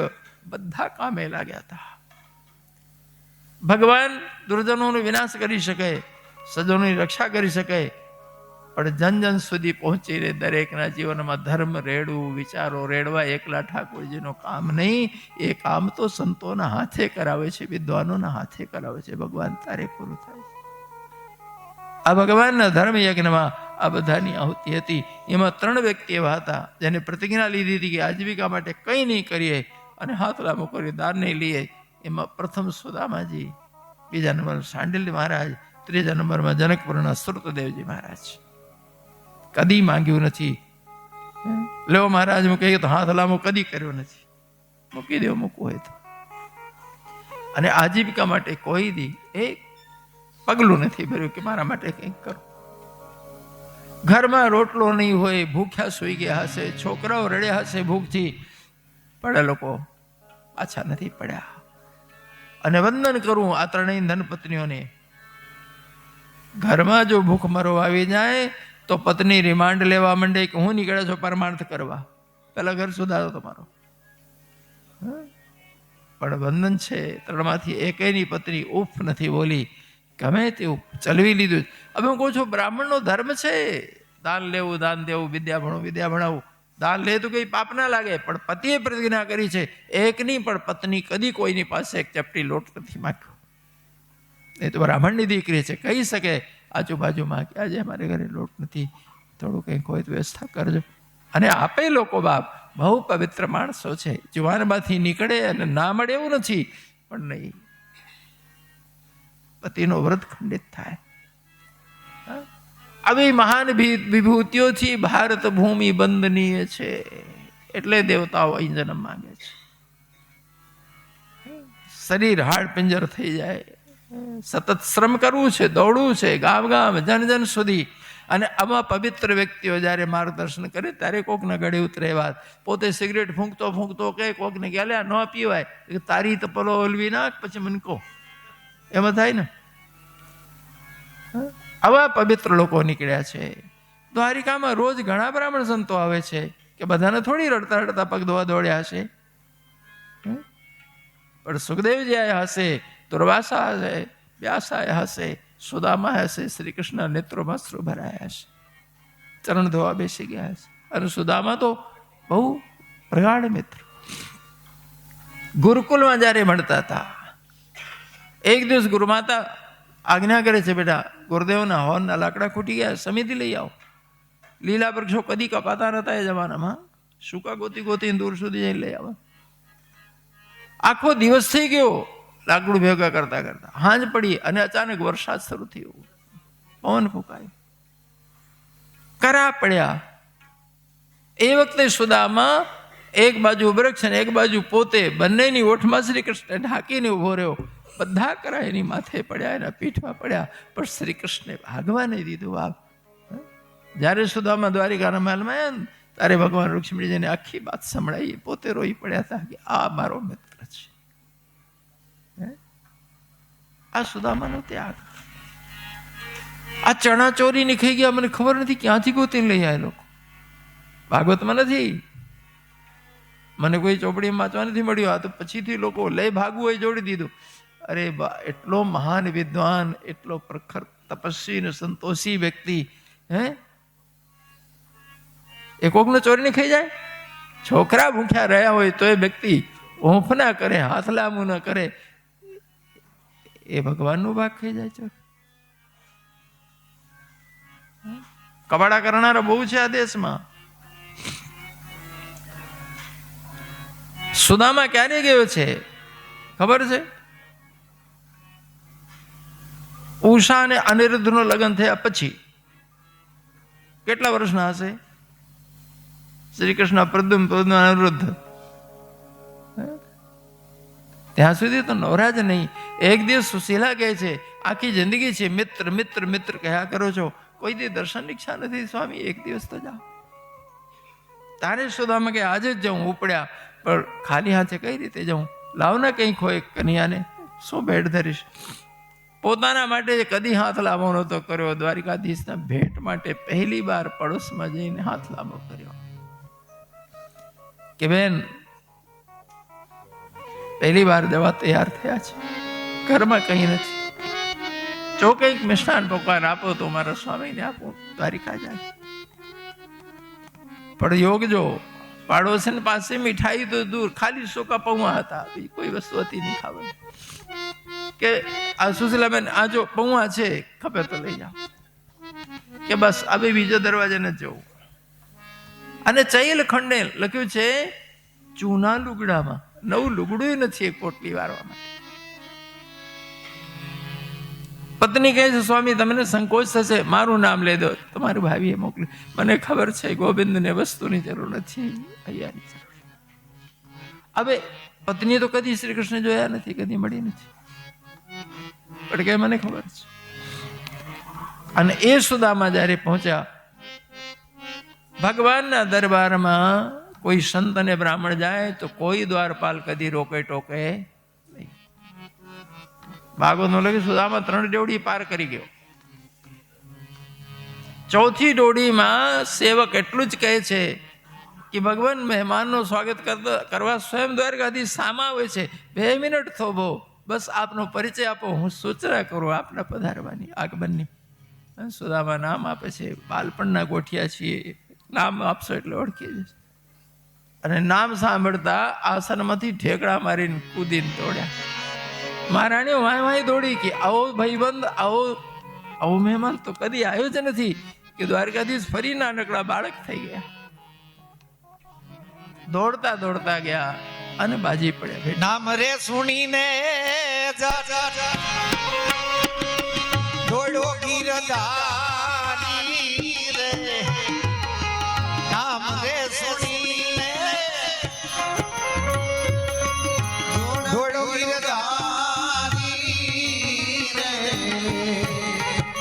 બધા કામે લાગ્યા હતા. ભગવાન દુર્જનોનો વિનાશ કરી શકે, સજ્જનોની રક્ષા કરી શકે, પણ જન જન સુધી પહોંચીને દરેકના જીવનમાં ધર્મ રેડવું, વિચારો રેડવા એકલા ઠાકોરજીનો કામ નહીં. એ કામ તો સંતોના હાથે કરાવે છે, વિદ્વાનોના હાથે કરાવે છે. ભગવાન તારે પૂરું થાય. આ ભગવાનના ધર્મ યજ્ઞમાં આ બધાની આહુતિ હતી. એમાં 3 વ્યક્તિ એવા હતા જેને પ્રતિજ્ઞા લીધી હતી કે આજીવિકા માટે કંઈ નહીં કરીએ અને હાથ લાંબો કરી દાન નહીં લઈએ. એમાં પ્રથમ સુદામાજી, બીજા નંબર સાંડિલ્ય મહારાજ, ત્રીજા નંબરમાં જનકપુરના શ્રુતદેવજી મહારાજ. કદી માંગ્યું નથી. લેવો મહારાજ હું કહીએ તો હાથ લાંબો કદી કર્યો નથી. મૂકી દેવો મૂકવું હોય તો. અને આજીવિકા માટે કોઈ દી એક પગલું નથી ભર્યું કે મારા માટે કંઈક કરું. ઘરમાં રોટલો નહીં હોય, ભૂખ્યા સૂઈ ગયા હશે, છોકરાઓ રડ્યા હશે ભૂખથી, પણ લોકો પાછા નથી પડ્યા. અને વંદન કરું આ 3 ધનપત્નીઓને. ઘરમાં જો ભૂખમરો આવી જાય તો પત્ની રિમાન્ડ લેવા માંડે કે હું નીકળ્યા છો પરમાર્થ કરવા, પેલા ઘર સુધારો તમારો. પણ બંધન છે, ત્રણમાંથી એકેયની પત્ની ઉફ નથી બોલી, ગમે તેવું ચલવી લીધું. હવે હું કહું છું બ્રાહ્મણનો ધર્મ છે દાન લેવું, દાન દેવું, વિદ્યા ભણવું, વિદ્યા ભણાવવું. દાન લે તો કંઈ પાપ ના લાગે, પણ પતિએ પ્રતિજ્ઞા કરી છે એકની પણ પત્ની કદી કોઈની પાસે એક ચપટી લોટ નથી માગ્યો. એ તો બ્રાહ્મણની દીકરી છે, કહી શકે આજુબાજુમાં કે આજે અમારે ઘરે લોટ નથી, થોડું કંઈક હોય તો વ્યવસ્થા કરજો. અને આપે લોકો બાપ બહુ પવિત્ર માણસો છે, જુવાનમાંથી નીકળે અને ના મળે એવું નથી, પણ નહીં, પતિનો વ્રત ખંડિત થાય. આવી મહાન વિભૂતિઓથી ભારત ભૂમિ બંધનીય છે, એટલે દેવતાઓ અહીં જન્મ માંગે છે. શરીર હાડ પિંજર થઈ જાય, સતત શ્રમ કરવું છે, દોડવું છે ગામ ગામ, જન જન સુધી. અને આમાં પવિત્ર વ્યક્તિઓ જ્યારે માર્ગદર્શન કરે ત્યારે કોકના ગળે ઉતરે વાત. પોતે સિગરેટ ફૂંકતો ફૂંકતો કે કોકને કે અલ્યા ન પીવાય, તારી તો પલો ઓલવી નાખ પછી મને કહો, એમાં થાય ને. આવા પવિત્ર લોકો નીકળ્યા છે. દ્વારિકામાં રોજ ઘણા બ્રાહ્મણ સંતો આવે છે, કે બધાને થોડી રડતા રડતા પગ ધોવા દોડ્યા હશે. પણ સુખદેવજી આયા હશે, દુર્વાસા હશે, વ્યાસાય હશે, સુદામા હશે, શ્રી કૃષ્ણ નેત્રોમાં અશ્રુ ભરાયા હશે, ચરણ ધોવા બેસી ગયા હશે. અને સુદામા તો બહુ પ્રગાઢ મિત્ર. ગુરુકુલમાં જ્યારે મળતા હતા, એક દિવસ ગુરુમાતા આજ્ઞા કરે છે, બેટા ગુરુદેવના હોર્નના લાકડા ખૂટી ગયા, સમિતિ લઈ આવો. લીલા વૃક્ષો કદી કપાતા નતા એ જમાનામાં, સૂકા ગોતી ગોતીને દૂર સુધી જઈને લઈ આવો. આખો દિવસ થઈ ગયો લાકડું ભેગા કરતા કરતા, હાંજ પડી અને અચાનક વરસાદ શરૂ થયો, પવન ફૂંકાયો, કરા પડ્યા. એ વખતે સુદામા એક બાજુ વૃક્ષ અને એક બાજુ પોતે, બંનેની ઓઠમાં શ્રી કૃષ્ણ ઢાંકીને ઉભો રહ્યો. બધા કરા એની માથે પડ્યા, એના પીઠમાં પડ્યા, પણ શ્રી કૃષ્ણે ભાગવા નહીં દીધું. બાપ જ્યારે સુદામા દ્વારિકાના મહેલમાં ત્યારે ભગવાન રુક્ષ્મણીજીને આખી વાત સંભળાઈ, પોતે રોઈ પડ્યા હતા કે આ મારો મિત્ર છે, આ સુદામાનો ત્યાગ. આ ચણા ચોરીને ખાઈ ગયા, મને ખબર નથી ક્યાંથી ગોતીને લઈ આવ્યા લોકો. ભાગવતમાં નથી, મને કોઈ ચોપડીમાં વાંચવા નથી મળ્યું. આ તો પછીથી લોકો લઈ ભાગવું હોય જોડી દીધું. અરે બા, એટલો મહાન વિદ્વાન, એટલો પ્રખર તપસ્વી ને સંતોષી વ્યક્તિ, એ કોકને ચોરીને ખાઈ જાય. છોકરા ભૂખ્યા રહ્યા હોય તો એ વ્યક્તિ ઊંફ ના કરે, હાથ લાંબુ ના કરે, એ ભગવાનનો ભાગ ખાઈ જાય છે. કબાડા કરનારા બહુ છે આ દેશમાં. સુદામા ક્યારે ગયો છે ખબર છે? ઉષા અને અનિરુદ્ધનું લગ્ન થયા પછી કેટલા વર્ષના હશે? શ્રી કૃષ્ણ પ્રદ્યુમ્ન અનિરુદ્ધ, ત્યાં સુધી તો નવરા જ નહીં. એક દિવસ સુશીલા કહે છે, આખી જિંદગી છે મિત્ર મિત્ર મિત્ર કહ્યા કરો છો, કોઈ દી દર્શનની ઈચ્છા નથી સ્વામી, એક દિવસ તો જાઓ. તારે સુદામા કે આજે જ જાઉં. ઉપડ્યા, પણ ખાલી હાથે કઈ રીતે જાઉં? લાવના કંઈક હોય કન્યાને, શું ભેટ ધરીશ? પોતાના માટે કદી હાથ લાંબો નહોતો કર્યો, દ્વારિકાધીશના ભેટ માટે પહેલી વાર પડોશમાં જઈને હાથ લાંબો કર્યો કે બેન પહેલી વાર જવા તૈયાર થયા છે, ઘરમાં કંઈ નથી, જો કંઈક મિષ્ટાન પકવાન આપો તો મારા સ્વામીને આપો, દ્વારિકા જાય. પણ યોગ જો, પાડોશી પાસે મીઠાઈ તો દૂર, ખાલી સૂકા પૌવા હતા, બીજી કોઈ વસ્તુ હતી નહીં ખાવાની. કે આ સુશીલાબેન આ જો પૌવા છે, ખપે તો લઈ જાઓ. કે બસ હવે બીજો દરવાજે ન જવું. અને ચૈલ ખંડે લખ્યું છે ચૂના લુગડામાં, નવું લુગડું નથી એક પોટલી વારવા માટે. પત્ની કહે છે, સ્વામી તમને સંકોચ થશે, મારું નામ લઈ દો. તમારું ભાવીએ મોકલ્યું. મને ખબર છે ગોવિંદને વસ્તુની જરૂર નથી, હૈયાની જરૂર. હવે પત્નીએ તો કદી શ્રી કૃષ્ણ જોયા નથી, કદી મળી નથી, પણ કે મને ખબર છે. અને એ સુદામા જ્યારે પહોંચ્યા ભગવાનના દરબારમાં, કોઈ સંત અને બ્રાહ્મણ જાય તો કોઈ દ્વારપાલ કદી રોકે ટોકે નહીં. ભાગવતમાં લખ્યું સુદામા 3 ડેવડી પાર કરી ગયો. ચોથી ડોડીમાં સેવક એટલું જ કહે છે કે ભગવાન મહેમાનનું સ્વાગત કરવા સ્વયં દ્વારકાધીશ સામા હોય છે, 2 મિનિટ થોભો, બસ આપનો પરિચય આપો, હું સૂચના કરું આપના પધારવાની આગમનની. સુદામા નામ આપે છે, બાળપણના ગોઠિયા છીએ, નામ આપશો એટલે ઓળખી જશે. અને નામ સાંભળતા આસનમાંથી ઠેકડા મારીને કૂદીને દોડ્યા. મહારાણીઓ વાય દોડી કે આવો ભાઈબંધ, આવો મહેમાન તો કદી આવ્યો જ નથી, કે દ્વારકાધીશ ફરી નાનકડા બાળક થઈ ગયા. દોડતા દોડતા ગયા અને બાજી પડ્યા. નામ રે સુણીને દોડો ગીરધારી રે, નામ રે સુણીને દોડો ગીરધારી રે,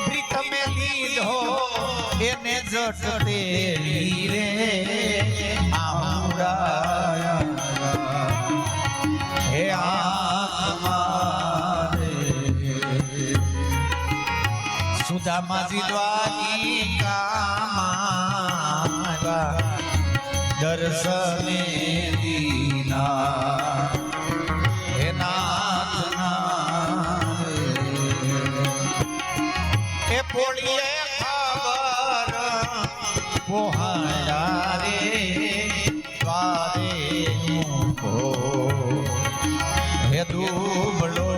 પ્રીતમે લીધો એને જટતેલી રે, હે સુદામાજી દ્વારિકામાં દર્શને દીના, હે નાથના એ પોળીએ ખબર પોહાયા રે, દ્વારે મૂકો હે દુબળો,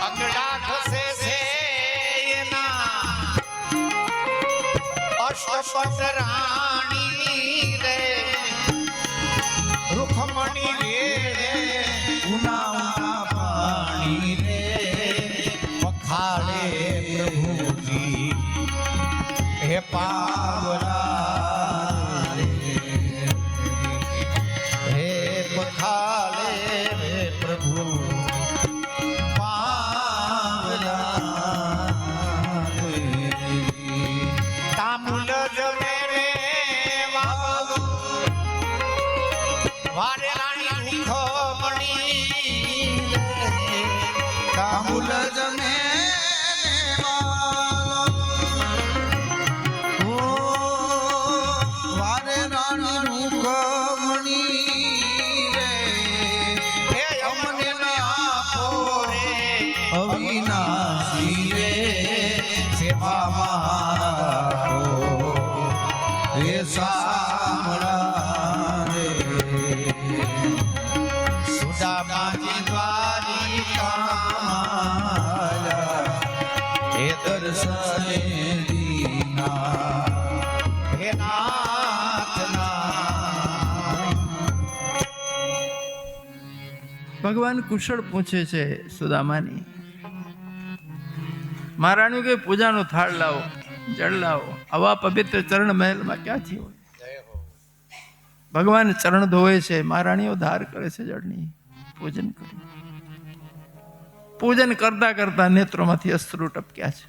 અંગડા ખસે છે એના અષ્ટપટ રાણી રે, રૂખમણી રે ઉના પાણી રે, પખાડે પ્રભુજી હે પાવરા રે, હે પખાડે રે પ્રભુ પાવરા રે, તામુલ જમે રે વાવો વારે રાણી રૂખમણી રે, તામુલ જમે અવિનાશી રે, સેવામાં રે સામળા રે, સુદામાજી દ્વારિકામાં હે દર્શને દીના, હે નાથના. ભગવાન કુશળ પૂછે છે સુદામાની, મહારાણી કે પૂજાનો થાળ લાવો, જળ લાવો, આવા પવિત્ર ચરણ મહેલમાં ક્યાંથી હોય? ભગવાન ચરણ ધોવે છે, મહારાણીઓ ધાર કરે છે જળની, પૂજન કર્યું. પૂજન કરતા કરતા નેત્રોમાંથી અશ્રુ ટપક્યા છે.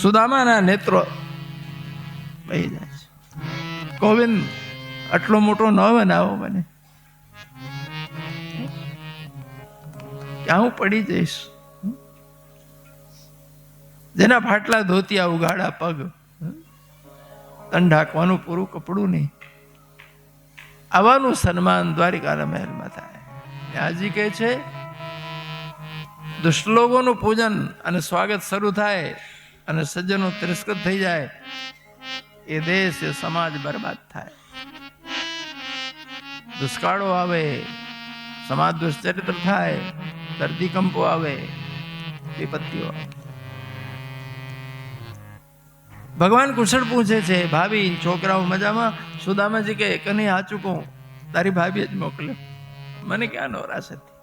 સુદામાના નેત્રો વહી જાય છે. ગોવિંદ આટલો મોટો ન બનાવો મને, ક્યાં હું પડી જઈશ. જેના ફાટલા ધોતિયા ઉગાડા પગ, તન ઢાંકવાનું પૂરું કપડું નહીં, આવાનું સન્માન દ્વારિકાના મહેલમાં થાય. ત્યાંજી કહે છે દુષ્ટલોકોનું પૂજન અને સ્વાગત શરૂ થાય અને સજ્જનો તિરસ્કૃત થઈ જાય, એ દેશ એ સમાજ બરબાદ થાય. દુષ્કાળો આવે, સમાજ દુષ્ચરિત્ર થાય, ધરતીકંપો આવે, વિપત્તિઓ આવે. ભગવાન કુશળ પૂછે છે, ભાભી છોકરાઓ મજામાં? સુદામાજી કે કને આ ચૂકું, તારી ભાભી જ મોકલ્યો, મને ક્યાં નવરાશ હતી.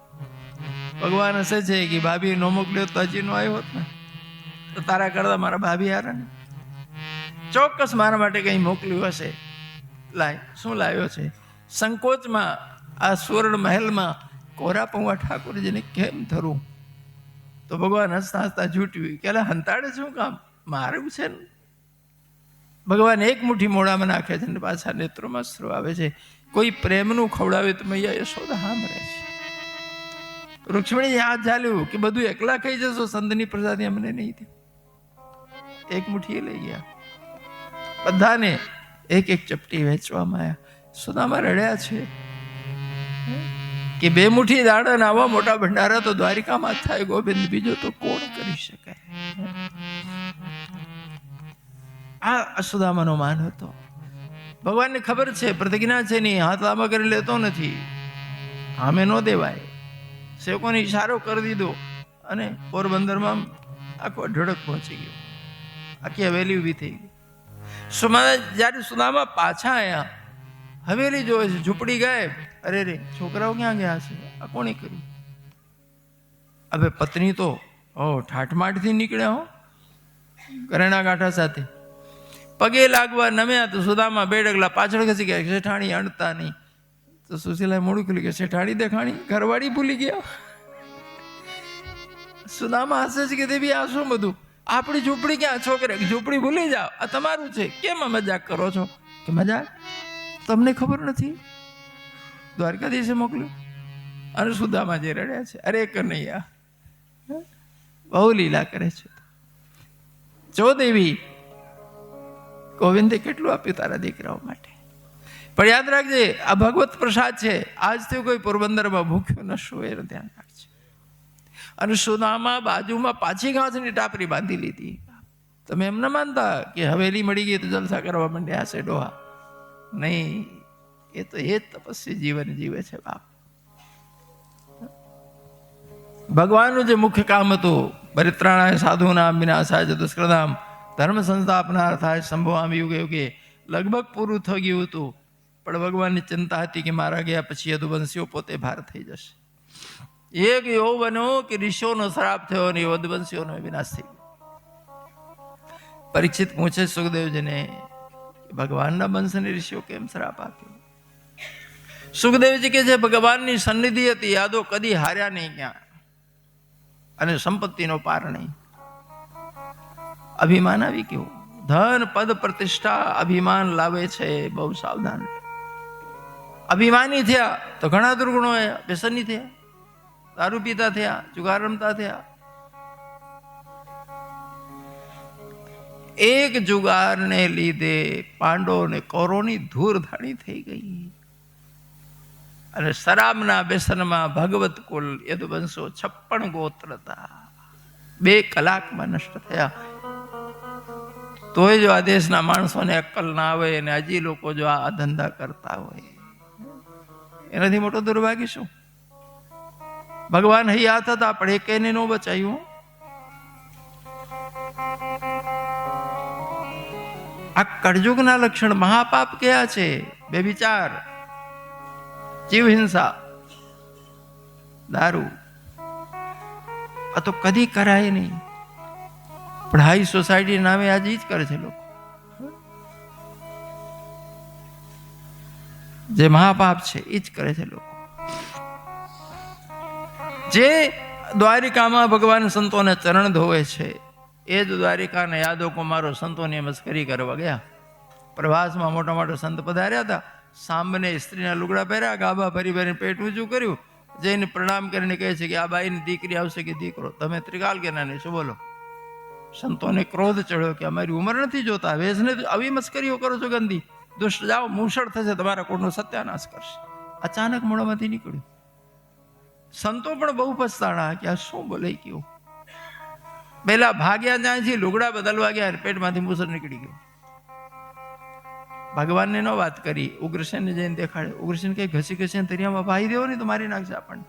ભગવાન હસે છે કે ભાભી નો મોકલ્યો તો હજી નો આવ્યો હોત ને, તો તારા કરતા મારા ભાભી હારા ને, ચોક્કસ મારા માટે કંઈ મોકલ્યું હશે. લાય, શું લાવ્યો છે? સંકોચમાં આ સુવર્ણ મહેલમાં કોરા પૌવા ઠાકોરજીને કેમ ધરું? તો ભગવાન હસતા હસતા જૂટ્યું કે હંતાડે શું કામ, મારું છે ને. ભગવાન એક મુઠ્ઠી મોઢામાં નાખે છે ને પાછા નેત્રોમાં અશ્રુ આવે છે. કોઈ પ્રેમનું ખવડાવે તો મૈયા યશોદા સાંભળે છે. રૂક્ષ્મણી હાથ ઝાલ્યું કે બધું એકલા ખાઈ જશો, સંતની પ્રસાદી અમને નહીં દે. એક મુઠ્ઠી લઈ ગયા, બધાને એક એક ચપટી વેચવામાં આવ્યા. સુદામા રડ્યા છે કે 2 મુઠ્ઠી દાણા ને આવા મોટા ભંડારા તો દ્વારિકામાં જ થાય ગોવિંદ, બીજો તો કોણ કરી શકે. આ સુદામાનો માન હતો. ભગવાનને ખબર છે પ્રતિજ્ઞા છે નહીં, હાથ લાંબા કરી લેતો નથી, આમે ન દેવાય. સેવકોને ઈશારો કરી દીધો અને પોરબંદરમાં આખો ઢળક પહોંચી ગયો, આખી હવેલી ઊભી થઈ ગઈ. જ્યારે સુદામા પાછા આવ્યા, હવેલી જોવે છે, ઝૂંપડી ગાયબ. અરે રે, છોકરાઓ ક્યાં ગયા છે, આ કોણે કર્યું? હવે પત્ની તો ઠાઠમાઠથી નીકળ્યા હો, કરેણા ગાંઠા સાથે. પગે લાગવા નમ્યા તો સુદામા 2 ડગલા પાછળ ખસી ગયા. શેઠાણી અણતા નહીં તો સુશીલાએ મોડું ખુલી ગયા. શેઠાણી દેખાણી, ઘરવાળી ભૂલી ગયા. સુદામા હસે છે કે દેવી આ શું બધું, આપણી ઝૂંપડી ક્યાં? છોકરે ઝૂંપડી ભૂલી જાઓ, આ તમારું છે, કેમ આ મજાક કરો છો? કે મજાક તમને ખબર નથી, દ્વારકાધીશે મોકલ્યું. અને સુદામાજી રડ્યા છે, અરે કનૈયા બહુ લીલા કરે છે. જો દેવી, ગોવિંદે કેટલું આપ્યું તારા દીકરાઓ માટે, પણ યાદ રાખજે આ ભગવત પ્રસાદ છે. આજથી કોઈ પોરબંદરમાં ભૂખ્યો ન શું, એનું ધ્યાન રાખજે. અને સુદામા બાજુમાં પાછી ઘાસની ટાપરી બાંધી લીધી. તમે એમ ન માનતા કે હવેલી મળી ગઈ તો જલસા કરવા માંડ્યા હશે ડોહા. નહીં, એ તો એ જ તપસ્વી જીવન જીવે છે બાપ. ભગવાનનું જે મુખ્ય કામ હતું, પરિત્રાણાય સાધુનામ વિનાશાય દુષ્કૃતામ, ધર્મ સંસ્થાપનાર્થાય સંભવામિ યુગે યુગે, લગભગ પૂરું થઈ ગયું હતું. પણ ભગવાનની ચિંતા હતી કે મારા ગયા પછી યદુવંશીઓ પોતે ભાર થઈ જશે. એક એવો બન્યો કે ઋષિઓનો શ્રાપ થયો અને યદુવંશીઓનો વિનાશ થઈ ગયો. પરીક્ષિત પૂછે સુખદેવજીને, ભગવાનના વંશને ઋષિઓ કેમ શ્રાપ આપ્યો? સુખદેવજી કે છે ભગવાનની સન્નિધિ હતી, યાદો કદી હાર્યા નહીં ક્યાં, અને સંપત્તિનો પાર નહીં. અભિમાન આવી ગયું. ધન પદ પ્રતિષ્ઠા અભિમાન લાવે છે, બહુ સાવધાન. અભિમાની થયા તો ઘણા દુર્ગુણો, વ્યસની થયા, દારૂ પીતા થયા, જુગાર રમતા થયા. એક જુગારને લીધે પાંડવોને કૌરવની ધૂળધાણી થઈ ગઈ. અને શરાબના વ્યસનમાં ભગવત કુલ યદુવંશો 56 ગોત્ર હતા, 2 કલાકમાં નષ્ટ થયા. તોય જો આ દેશના માણસોને અક્કલ ના આવે અને હજી લોકો જો આ ધંધા કરતા હોય, એનાથી મોટો દુર્ભાગ્ય શું? ભગવાન હૈયાત હતા પણ એક એને ન બચાયું. આ કળયુગના લક્ષણ મહાપાપ કયા છે? બેવિચાર, જીવ હિંસા, દારૂ. આ તો કદી કરાય નહીં, પણ હાઈ સોસાયટી નામે આજે જ કરે છે લોકો. જે મહાપાપ છે એ જ કરે છે લોકો. જે દ્વારિકામાં ભગવાન સંતોને ચરણ ધોવે છે, એ જ દ્વારિકાના યાદવ કુમારો સંતોની મસ્કરી કરવા ગયા. પ્રવાસમાં મોટા મોટા સંત પધાર્યા હતા. સાંભને સ્ત્રીના લુગડા પહેર્યા, ગાભા ભરી ભરીને પેટ ઊંચું કર્યું, જઈને પ્રણામ કરીને કહે છે કે આ બાઈની દીકરી આવશે કે દીકરો, તમે ત્રિકાલ કે ના નહીં શું બોલો? સંતોને ક્રોધ ચડ્યો કે અમારી ઉંમર નથી જોતા, વેશને આવી મસ્કરીઓ કરો છો ગંદી, દુષ્ટ જાઓ, મૂષળ થશે, તમારા કોટનો સત્યાનાશ કરશે. અચાનક મોઢામાંથી નીકળ્યું. સંતો પણ બહુ પછતાણા કે આ શું બોલાઈ ગયું. પહેલા ભાગ્યા ત્યાંથી લુગડા બદલવા ગયા, પેટમાંથી મૂસળ નીકળી ગયું. ભગવાનને ન વાત કરી, ઉગ્રસેનને જઈને દેખાડે. ઉગ્રસેન કે ઘસી ઘસીને તરિયામાં બહાઈ દેવો નહીં તો મારી નાખશે આપણને.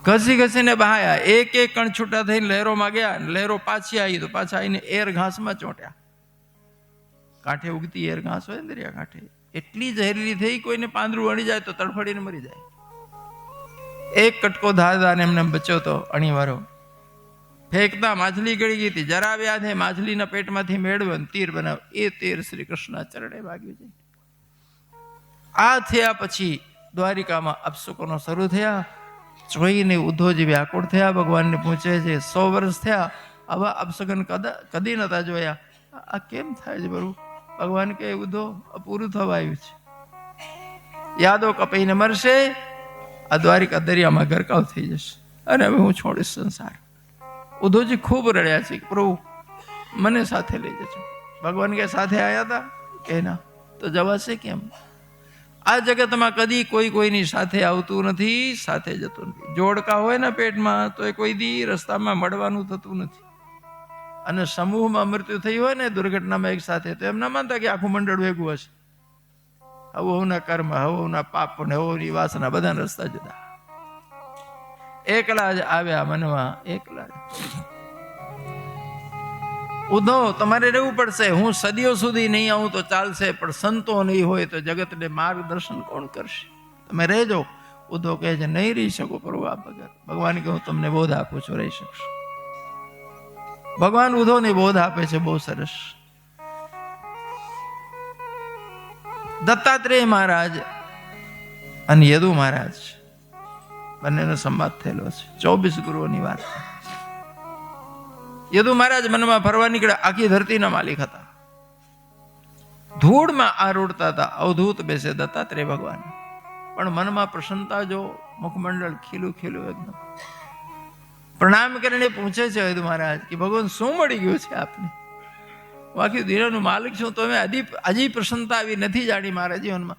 ઘસી ઘસીને બહાયા, એક એક કણ છૂટા થઈને લહેરોમાં ગયા. લહેરો પાછી આવી તો પાછા આવીને એર ઘાસમાં ચોંટ્યા. કાંઠે ઉગતી એર ઘાસ હોય ને દરિયા કાંઠે, એટલી ઝેરીલી થઈ કોઈને પાંદડું અણી જાય તો તડફડીને મરી જાય. એક કટકો ધારદાર એમને બચ્યો તો અણીવારો ફેંકતા માછલી ગળી ગઈ હતી. જરા વ્યાધે માછલીના પેટમાંથી મેળવ્યો તીર બનાવ, એ તીર શ્રી કૃષ્ણ ચરણે વાગ્યું છે. આ થયા પછી દ્વારિકામાં અપશુકનો શરૂ થયા. જોઈને ઉદ્ધવજી વ્યાકુળ થયા, ભગવાનને પૂછે છે 100 વર્ષ થયા, આવા અપશુકન કદી નતા જોયા, આ કેમ થાય છે બરું? ભગવાન કે ઉદ્ધવ પૂરું થવા આવ્યું છે, યાદો કપાઈને મરશે આ દ્વારિકા દરિયામાં ગરકાવ થઈ જશે અને હવે હું છોડીશ સંસાર. ઉદ્ધવજી ખૂબ રડ્યા છે કે પ્રભુ મને સાથે લઈ જજો. ભગવાન કે સાથે આવ્યા હતા કે ના, તો જવાશે કેમ? આ જગતમાં કદી કોઈ કોઈની સાથે આવતું નથી, સાથે જતું નથી. જોડકા હોય ને પેટમાં તો એ કોઈ દી રસ્તામાં મળવાનું થતું નથી. અને સમૂહમાં મૃત્યુ થઈ હોય ને દુર્ઘટનામાં એક સાથે, તો એમ ના માનતા કે આખું મંડળ ભેગું હશે. હવોના કર્મ, હવોના પાપ ને હવોની વાસના બધાના રસ્તા જુદા. એકલા જ આવ્યા મનમાં, એકલા જ. ઉદ્ધવ તમારે રહેવું પડશે. હું સદીઓ સુધી નહીં આવું તો ચાલશે, પણ સંતો નહીં હોય તો જગતને માર્ગદર્શન કોણ કરશે? તમે રહેજો. ઉદ્ધવ કહે છે નહીં રહી શકો પ્રભુ આપ વગર. ભગવાન કે હું તમને બોધ આપું છું, રહી શકશો. ભગવાન ઉદ્ધવને બોધ આપે છે બહુ સરસ. દત્તાત્રેય મહારાજ અને યદુ મહારાજ બંનેનો સંવાદ થયેલો છે. 24 ગુરુઓની વાત. યદુ મહારાજ મનમાં ફરવા નીકળ્યા. આખી ધરતીના માલિક હતા. ધૂળમાં આરોડતા હતા. અવધૂત બેસે દત્તાત્રેય ભગવાન, પણ મનમાં પ્રસન્નતા જો, મુખમંડળ ખીલું ખીલું એકદમ. પ્રણામ કરીને પૂછે છે યદુ મહારાજ કે ભગવાન શું મળી ગયું છે આપને? બાકી દુનિયાનું માલિક છું તો હજી પ્રસન્નતા આવી નથી જાણી મારા જીવનમાં.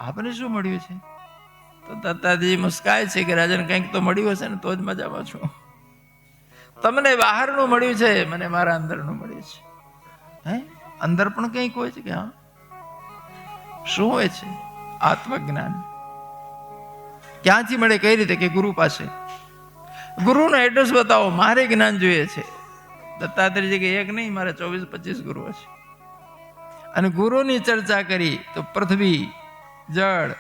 આપને શું મળ્યું છે? તો દત્તાજી મુસ્કાય છે કે રાજન કંઈક તો મળ્યું હશે ને તો જ મજામાં છું. તમને બહારનું મળ્યું છે, મને મારા અંદરનું મળ્યું છે. હે અંદર પણ કંઈક હોય છે કે હા? શું હોય છે? આત્મજ્ઞાન. ક્યાંથી મળે? કઈ રીતે? કે ગુરુ પાસે. ગુરુનો એડ્રેસ બતાવો, મારે જ્ઞાન જોઈએ છે. દત્તાત્રેયજી કે એક નહીં, મારે 24-25 ગુરુ છે. અને ગુરુની ચર્ચા કરી તો પૃથ્વી, જળ,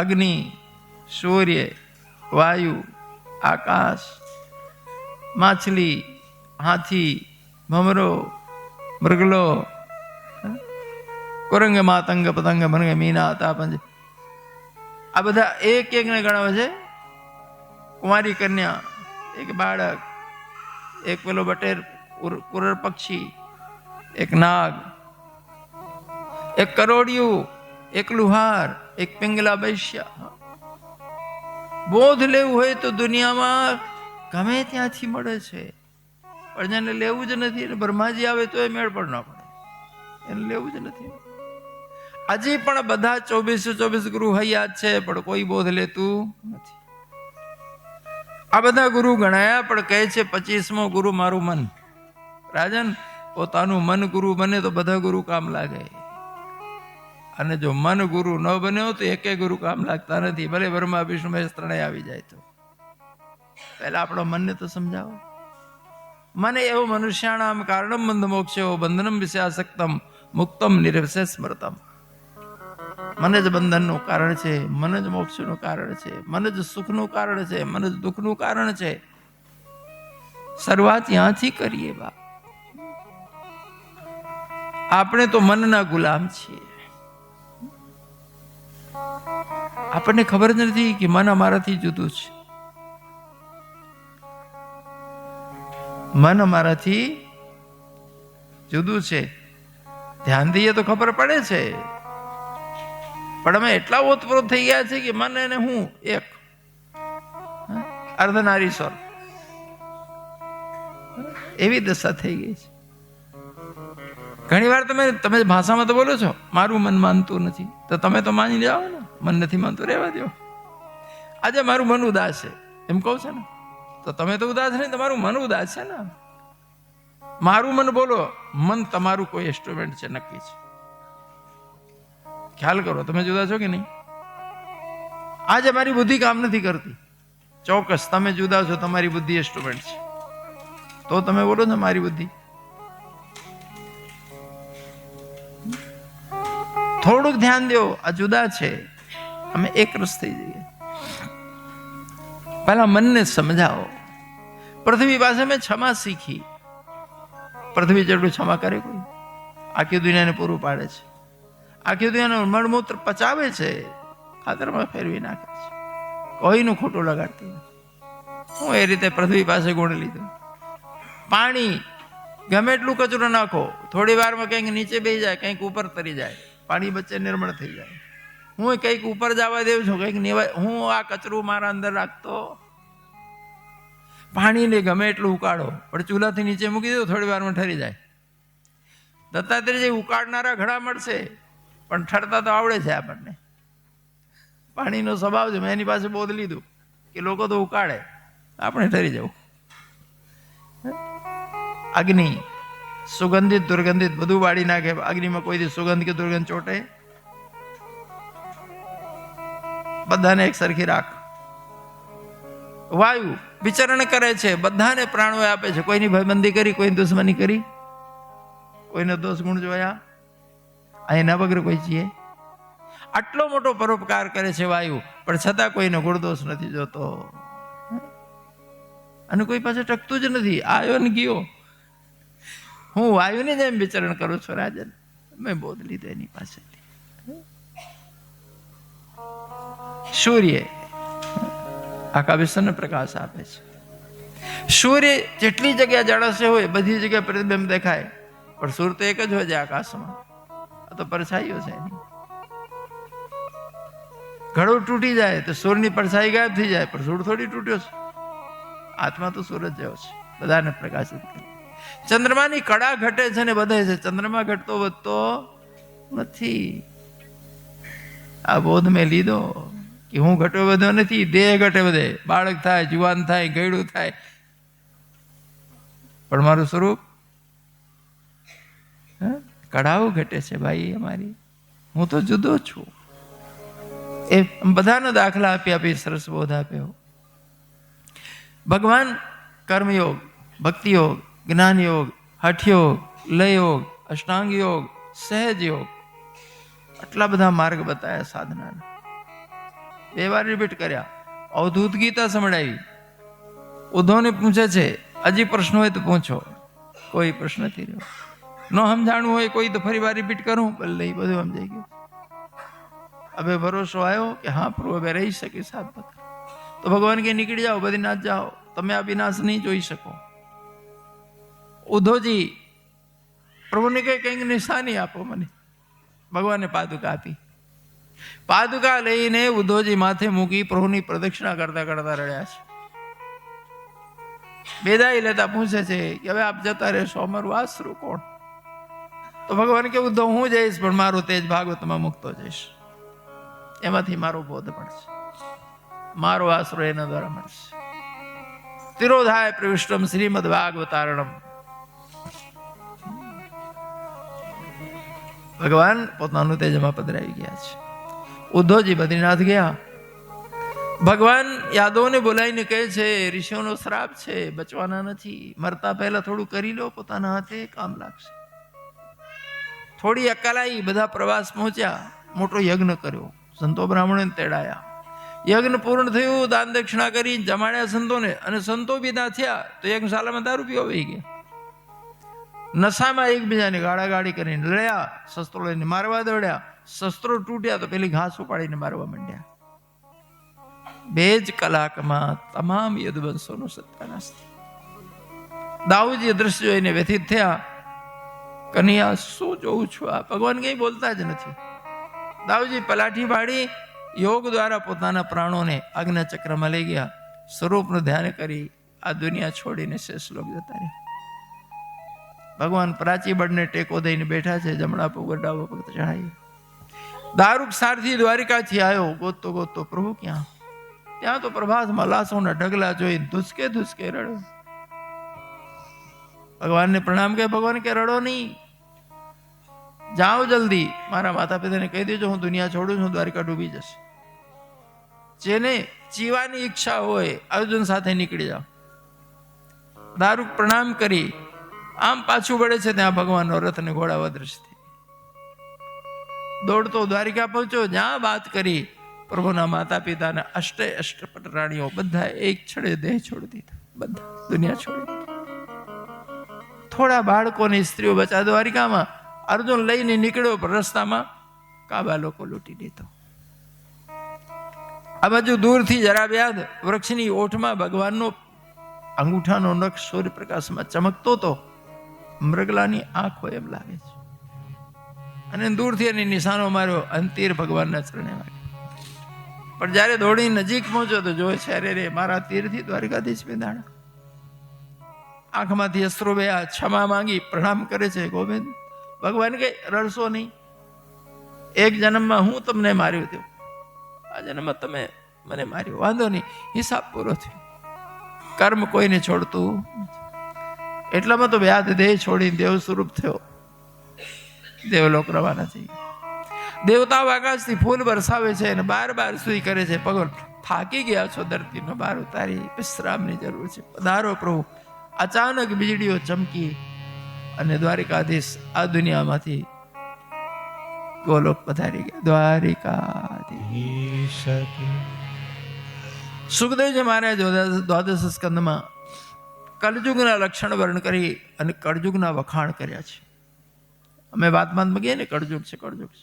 અગ્નિ, સૂર્ય, વાયુ, આકાશ, માછલી, હાથી, ભમરો, મૃગલો, કુરંગ, માતંગ, પતંગ, મનગ, મીના, તાપંજ, આ બધા એક એકને ગણાવે છે. કુમારી કન્યા, એક બાળક, એક પેલો બટેર કુરર પક્ષી, એક નાગ, એક કરોડિયું, એક લુહાર, એક પિંગલા વૈશ્ય. બોધ લેવું હોય તો દુનિયામાં ગમે ત્યાંથી મળે છે, પણ જેને લેવું જ નથી, બ્રહ્માજી આવે તો એ મેળ પણ ન પડે, એને લેવું જ નથી. હજી પણ બધા 24 ગુરુ હૈયા છે, પણ કોઈ બોધ લેતું નથી. આ બધા ગુરુ ગણાયા, પણ કહે છે 25મો ગુરુ મારું મન. રાજન, પોતાનું મન ગુરુ બને તો બધા ગુરુ કામ લાગે, અને જો મન ગુરુ ન બન્યો તો એકે ગુરુ કામ લાગતા નથી. ભલે બ્રહ્મા વિષ્ણુ મહેશ ત્રણેય આવી જાય તો પહેલા આપણો મનને તો સમજાવો. મને એવો મનુષ્યાણામ કારણમ બંધ મોક્ષો બંધનમ વિષયાસક્તમ મુક્તમ નિરવશે સ્મૃતમ. મન જ બંધનનું કારણ છે, મન જ મોક્ષનું કારણ છે, મન જ સુખનું કારણ છે, મન જ દુઃખનું કારણ છે. શરૂઆત ત્યાંથી કરીએ બાપ. આપણે તો મનના ગુલામ છીએ. આપણને ખબર જ નથી કે મન અમારાથી જુદું છે. મન અમારાથી જુદું છે. ધ્યાન દઈએ તો ખબર પડે છે, પણ અમે એટલા ઓતપ્રોત થઈ ગયા છે કે મન અને હું એક, અર્ધનારીશ્વર, એવી દશા થઈ ગઈ છે. ઘણી વાર તમે ભાષામાં તો બોલો છો મારું મન માનતું નથી, તો તમે તો માની જાઓ ને, મન નથી માનતું રહેવા દો. આજે મારું મન ઉદાસ છે એમ કહો છો ને, તો તમે તો ઉદાસ નહીં, તમારું મન ઉદાસ છે ને. મારું મન બોલો, મન તમારું કોઈ ઇન્સ્ટ્રુમેન્ટ છે, નક્કી છે. ખ્યાલ કરો, તમે જુદા છો કે નહીં? આજે મારી બુદ્ધિ કામ નથી કરતી, ચોક્કસ તમે જુદા છો, તમારી બુદ્ધિ ઇન્સ્ટ્રુમેન્ટ છે, તો તમે બોલો ને મારી બુદ્ધિ. થોડુંક ધ્યાન દો, આ જુદા છે, અમે એક રસ થઈ જઈએ. પહેલા મનને સમજાવો. પૃથ્વી પાસે મેં ક્ષમા શીખી. પૃથ્વી જેટલું ક્ષમા કરે કોઈ? આખી દુનિયાને પૂરું પાડે છે, આખી દુનિયાનું મળમૂત્ર પચાવે છે, ખાતરમાં ફેરવી નાખે છે, કોઈનું ખોટું લગાડતું નથી. હું એ રીતે પૃથ્વી પાસે ગુણ લીધો. પાણી ગમે એટલું કચરો નાખો, થોડી વારમાં કંઈક નીચે બેસી જાય, કંઈક ઉપર તરી જાય, પાણી વચ્ચે નિર્મળ થઈ જાય. હું કંઈક ઉપર જવા દેવું છું, કંઈક નેવાય. હું આ કચરું મારા અંદર રાખતો. પાણીને ગમે એટલું ઉકાળો, પણ ચૂલાથી નીચે મૂકી દો, થોડી વારમાં ઠરી જાય. દત્તાત્રેય ઉકાળનારા ઘણા મળશે, પણ ઠરતા તો આવડે છે આપણને. પાણીનો સ્વભાવ છે. મેં એની પાસે બોધ લીધું કે લોકો તો ઉકાળે, આપણે ઠરી જવું. અગ્નિ સુગંધિત દુર્ગંધિત બધું બાળી નાખે. અગ્નિમાં કોઈ દી સુગંધ કે દુર્ગંધ ચોટે? બધાને એક સરખી રાખ. વાયુ વિચરણ કરે છે, બધાને પ્રાણો આપે છે. કોઈની ભાઈબંધી કરી, કોઈની દુશ્મની કરી, કોઈનો દોષ ગુણ જોયા, અહીં ના વગર કોઈ છીએ. આટલો મોટો પરોપકાર કરે છે વાયુ, પણ છતાં કોઈનો ગુણદોષ નથી જોતો. અને કોઈ પાસે ટકતું જ નથી. આવ્યો ને ગયો. હું વાયુની જેમ વિચરણ કરું છું રાજન. મેં બોધ લીધો એની પાસેથી. સૂર્ય આખા વિશ્વને પ્રકાશ આપે છે. સૂર્ય જેટલી જગ્યા જળાશય હોય બધી જગ્યાએ પ્રતિબિંબ દેખાય, પણ સૂર્ય તો એક જ હોય છે આકાશમાં. આ તો પરછાઈઓ છે એની. ઘડું તૂટી જાય તો સૂર્યની પરછાઈ ગાયબ થઈ જાય, પણ સૂર્ય થોડી તૂટ્યો છે. આત્મા તો સૂરજ જેવો છે, બધાને પ્રકાશિત કરે. ચંદ્રમાની કડા ઘટે છે ને વધે છે, ચંદ્રમા ઘટતો વધતો નથી. આ બોધ મેં લીધો કે હું ઘટો વધ્યો નથી. દેહ ઘટે વધે, બાળક થાય, જુવાન થાય, ગયડું થાય, પણ મારું સ્વરૂપ કડાઓ ઘટે છે ભાઈ અમારી. હું તો જુદો છું. એ બધાનો દાખલા આપી આપી સરસ બોધ આપ્યો. ભગવાન કર્મયોગ, ભક્તિ યોગ, જ્ઞાન યોગ, હઠ યોગ, લય યોગ, અષ્ટાંગ યોગ, સહેજ યોગ, આટલા બધા માર્ગ બતાવ્યા સાધનાના. 2 વાર રિપીટ કર્યા. અવધૂત ગીતા સંભળાવી. ઉદ્ધવને પૂછે છે, હજી પ્રશ્ન હોય તો પૂછો. કોઈ પ્રશ્ન નથી રહ્યો. ન સમજાણું હોય કોઈ તો ફરી વાર રિપીટ કરું, ભલે બધું સમજાઈ ગયું. હવે ભરોસો આવ્યો કે હા પ્રભુ હવે રહી શકે સાથ ભક્ત. તો ભગવાન કે નીકળી જાઓ, બદ્રીનાથ જાઓ, તમે આ વિનાશ નહીં જોઈ શકો. ઉદ્ધવજી પ્રભુને કંઈક નિશાની આપો મને. ભગવાને પાદુકા આપી. પાદુકા લઈને ઉદ્ધવજી માથે મૂકી પ્રભુની પ્રદક્ષિણા કરતા કરતા રડ્યા છે. બેદાઈ લેતા પૂછે છે કે હવે આપ જતા રહેશો, અમારું આશરું કોણ? તો ભગવાન કે ઉદ્ધવ હું જઈશ, પણ મારું તેજ ભાગવતમાં મુકતો જઈશ. એમાંથી મારો બોધ મળશે, મારો આશરો એના દ્વારા મળશે. તિરોધાય પ્રવિષ્ટમ શ્રીમદ ભાગવતારણમ. ભગવાન પોતાનું તેજમાં પધરાવી ગયા છે. ઉદ્ધવજી બદ્રીનાથ ગયા. ભગવાન યાદવને બોલાવીને કહે છે, ઋષિઓનો શ્રાપ છે, બચવાના નથી. મરતા પહેલા થોડું કરી લો, પોતાના હાથે કામ લાગશે. થોડી અક્કલ આવી. બધા પ્રવાસ પહોંચ્યા. મોટો યજ્ઞ કર્યો. સંતો બ્રાહ્મણોને તેડાયા. યજ્ઞ પૂર્ણ થયું. દાન દક્ષિણા કરી જમાડ્યા સંતોને. અને સંતો વિદા થયા તો યજ્ઞશાલામાં દારૂ પીવા વહી ગયા. નશામાં એકબીજાને ગાળાગાળી કરીને લડ્યા. શસ્ત્રો લઈને મારવા દોડ્યા. શસ્ત્રો તૂટ્યા તો પેલી ઘાસ ઉપાડીને મારવા માંડ્યા. 2 જ કલાકમાં તમામ યદુવંશોનો સત્યાનાશ થયો. દાઉદજી દ્રશ્ય જોઈને વ્યથિત થયા. કનૈયા શું જોઉં છું? આ ભગવાન કઈ બોલતા જ નથી. દાઉદજી પલાઠી પાડી યોગ દ્વારા પોતાના પ્રાણોને આજ્ઞા ચક્રમાં લઈ ગયા. સ્વરૂપનું ધ્યાન કરી આ દુનિયા છોડીને શેષ લોક જતા રહ્યા. ભગવાન પ્રાચી બળને ટેકો દઈને બેઠા છે. જમણા પગ ડાબો પગ ચઢાઈ. દારૂક સારથી દ્વારિકાથી આવ્યો. ગોતતો ગોતતો પ્રભુ ક્યાં? ત્યાં તો પ્રભાતમાં લાશોના ઢગલા જોઈ ધુસકે ધુસકે રડો. ભગવાનને પ્રણામ કહે. ભગવાન કે રડો નહીં, જાઓ જલ્દી. મારા માતા પિતાને કહી દેજો હું દુનિયા છોડું છું, દ્વારિકા ડૂબી જશે. જેને જીવાની ઈચ્છા હોય અર્જુન સાથે નીકળી જાઓ. દારૂક પ્રણામ કરી આમ પાછું વળે છે. ત્યાં ભગવાનનો રથ ને ઘોડા અદ્રશ્ય થઈ. દોડતો દ્વારિકા પહોંચ્યો. જ્યાં વાત કરી પ્રભુના માતા પિતાના અષ્ટપટ રાણીઓ બધા એક છડે દેહ છોડી દીધા. બધા દુનિયા છોડી દીધી. થોડા બાળકોની સ્ત્રીઓ બચા દ્વારિકામાં. અર્જુન લઈને નીકળ્યો, પણ રસ્તામાં કાબા લોકો લૂંટી લીધો. આ બાજુ દૂરથી જરા વ્યાદ વૃક્ષની ઓઠમાં ભગવાનનો અંગૂઠાનો નખ સૂર્યપ્રકાશમાં ચમકતો તો મૃગલાની આંખ હોય એમ લાગે છે. અને દૂરથી એની નિશાનો માર્યો અને તીર ભગવાનના ચરણે વાગ્યો. પણ જ્યારે દોડી નજીક પહોંચ્યો તો જોયે છે, અરે રે, મારા તીરથી દ્વારકાધીશ વિંધાણા. આંખમાંથી અશ્રુ વહ્યા, ક્ષમા માંગી, પ્રણામ કરે છે. ગોવિંદ, ભગવાન કે રડશો નહીં, એક જન્મમાં હું તમને માર્યો હતો, આ જન્મમાં તમે મને માર્યો, વાંધો નહીં, હિસાબ પૂરો થયો. કર્મ કોઈને છોડતું નથી. એટલામાં તો વ્યાધ દેહ છોડીને દેવ સ્વરૂપ થયો, દેવલોક રવાના થઈ ગયા. દેવતાઓ આકાશથી ફૂલ વરસાવે છે અને બાર સુધી કરે છે. ભગવાન, થાકી ગયા છો, ધરતીનો બાર ઉતારી વિશ્રામની જરૂર છે, પધારો પ્રભુ. અચાનક વીજળીઓ ચમકી અને દ્વારિકાધીશ આ દુનિયામાંથી ગોલોક પધારી ગયા. દ્વારિકાધીશ. સુખદેવજી મહારાજ દ્વાદશ સ્કંદમાં કળજુગના લક્ષણ વર્ણન કરી અને કળજુગના વખાણ કર્યા છે. અમે વાતમાં ગઈએ ને, કળજુગ છે, કળજુગ છે.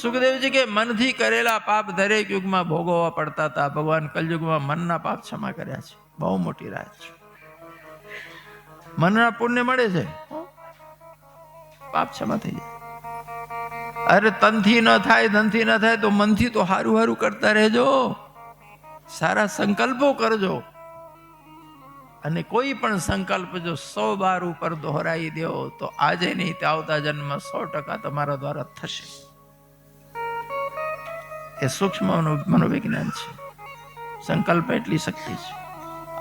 સુખદેવજી કે મનથી કરેલા પાપ દરેક યુગમાં ભોગવવા પડતા હતા, ભગવાન કલયુગમાં મનના પાપ ક્ષમા કર્યા છે. બહુ મોટી રાત છે. મનના પુણ્ય મળે છે, પાપ ક્ષમા થઈ જાય. અરે તનથી ન થાય, ધનથી ન થાય તો મનથી તો હારું હારું કરતા રહેજો, સારા સંકલ્પો કરજો. અને કોઈ પણ સંકલ્પ જો 100 વાર ઉપર દોહરાઈ દો તો આજે નહીં તે આવતા જન્મ 100% તમારા દ્વારા થશે. એ સૂક્ષ્મ મનોવિજ્ઞાન છે. સંકલ્પ એટલી શક્તિ છે.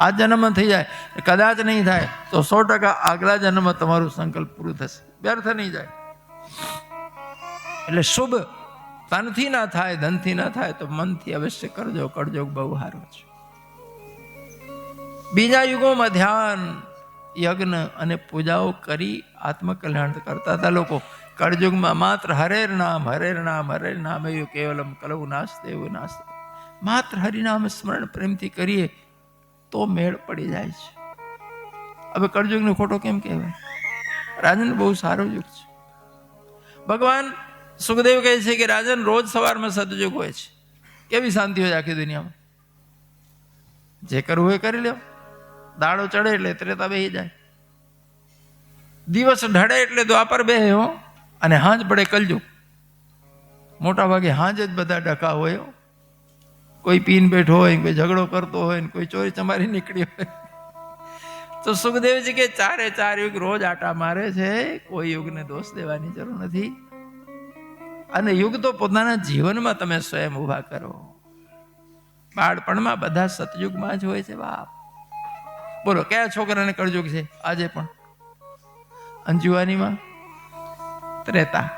આ જન્મ થઈ જાય, કદાચ નહીં થાય તો 100% આગલા જન્મ તમારું સંકલ્પ પૂરું થશે, વ્યર્થ નહીં જાય. એટલે શુભ તનથી ના થાય, ધનથી ના થાય તો મનથી અવશ્ય કરજો. કળજુગ બહુ સારો છે. બીજા યુગોમાં ધ્યાન, યજ્ઞ અને પૂજાઓ કરી આત્મકલ્યાણ કરતા હતા લોકો. કળયુગમાં માત્ર હરેર નામ, હરેર નામ, હરેર નામ, એવું કેવલમ કલવું નાસ્તે, એવું નાસ્તે. માત્ર હરિનામ સ્મરણ પ્રેમથી કરીએ તો મેળ પડી જાય છે. હવે કળયુગનો ખોટો કેમ કહેવાય? રાજન, બહુ સારો યુગ છે. ભગવાન સુખદેવ કહે છે કે રાજન, રોજ સવારમાં સતયુગ હોય છે. કેવી શાંતિ હોય આખી દુનિયામાં. જે કરવું એ કરી લો. દાડો ચડે એટલે ત્રેતા બેહી જાય, દિવસ ઢળે એટલે દ્વાપર બેહે હો, અને હાંજ પડે કલયુગ. મોટા ભાગે હાંજ જ બધા ડખા હોય. કોઈ પીન બેઠો હોય, કોઈ ઝઘડો કરતો હોય, કોઈ ચોરી ચમારી નીકળી હોય. તો સુખદેવજી કે 4 યુગ રોજ આટા મારે છે, કોઈ યુગને દોષ દેવાની જરૂર નથી. અને યુગ તો પોતાના જીવનમાં તમે સ્વયં ઉભા કરો. બાળપણમાં બધા સતયુગમાં જ હોય છે. બાપ બોલો, કયા છોકરાને કળયુગ છે આજે પણ? અંજુવાનીમાં ત્રેતા,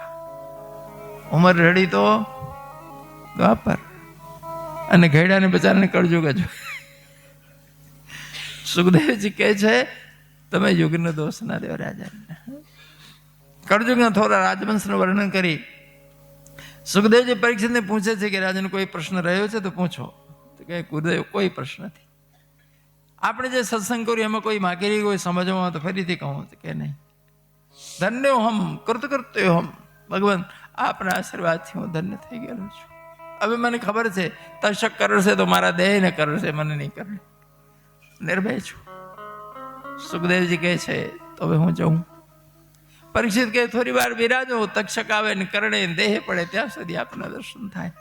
ઉંમર રડી તો દ્વાપર, અને ઘેડાને બચારાને કળયુગ જ. સુખદેવજી કહે છે તમે યુગનો દોષ ના દેવ રાજા. કળયુગના થોડા રાજવંશનું વર્ણન કરી સુખદેવજી પરીક્ષિતને પૂછે છે કે રાજન, કોઈ પ્રશ્ન રહ્યો છે તો પૂછો. તો કહે, ગુરુદેવ, કોઈ પ્રશ્ન નથી. આપણે જે સત્સંગ કર્યું એમાં કોઈ માગેલી કોઈ સમજવામાં તો ફરીથી કહું કે નહીં. ધન્યો હમ, કૃતકૃત્યો હમ. ભગવાન, આપના આશીર્વાદથી હું ધન્ય થઈ ગયેલો છું. હવે મને ખબર છે તશક કરશે તો મારા દેહને કરશે, મને નહીં કરે. નિર્ભય છું. સુખદેવજી કહે છે તો હવે હું જાઉં. પરીક્ષિત કહે, થોડી વાર બિરાજો, તક્ષક આવે ને કરડે દેહ પડે ત્યાં સુધી આપના દર્શન થાય.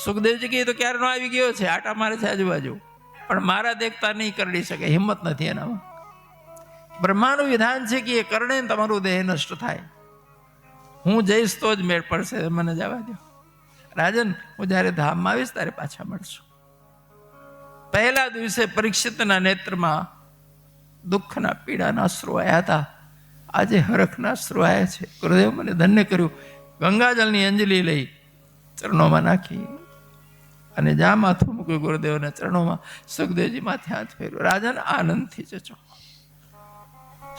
સુખદેવજી કહે, તો ક્યારનો આવી ગયો છે, આટા મારે છે આજુબાજુ, પણ મારા દેખતા નહીં કરડી શકે, હિંમત નથી એનામાં. બ્રહ્માનું વિધાન છે કે એ કરડે ને તમારું દેહ નષ્ટ થાય. હું જઈશ તો જ મેળ પડશે, મને જવા દો. રાજન, હું જ્યારે ધામમાં આવીશ ત્યારે પાછા મળશું. પહેલા દિવસે પરીક્ષિતના નેત્રમાં દુઃખના પીડાના અશ્રુ આવ્યા હતા. આજે હરખના અશ્રુ આવ્યા છે. ગુરુદેવ, મને ધન્ય કર્યું. ગંગાજળની અંજલિ લઈ ચરણોમાં નાખી અને જ્યાં માથું મૂક્યું ગુરુદેવના ચરણોમાં, સુખદેવજી માથે હાથ ફેર્યો. રાજન, આનંદથી જજો.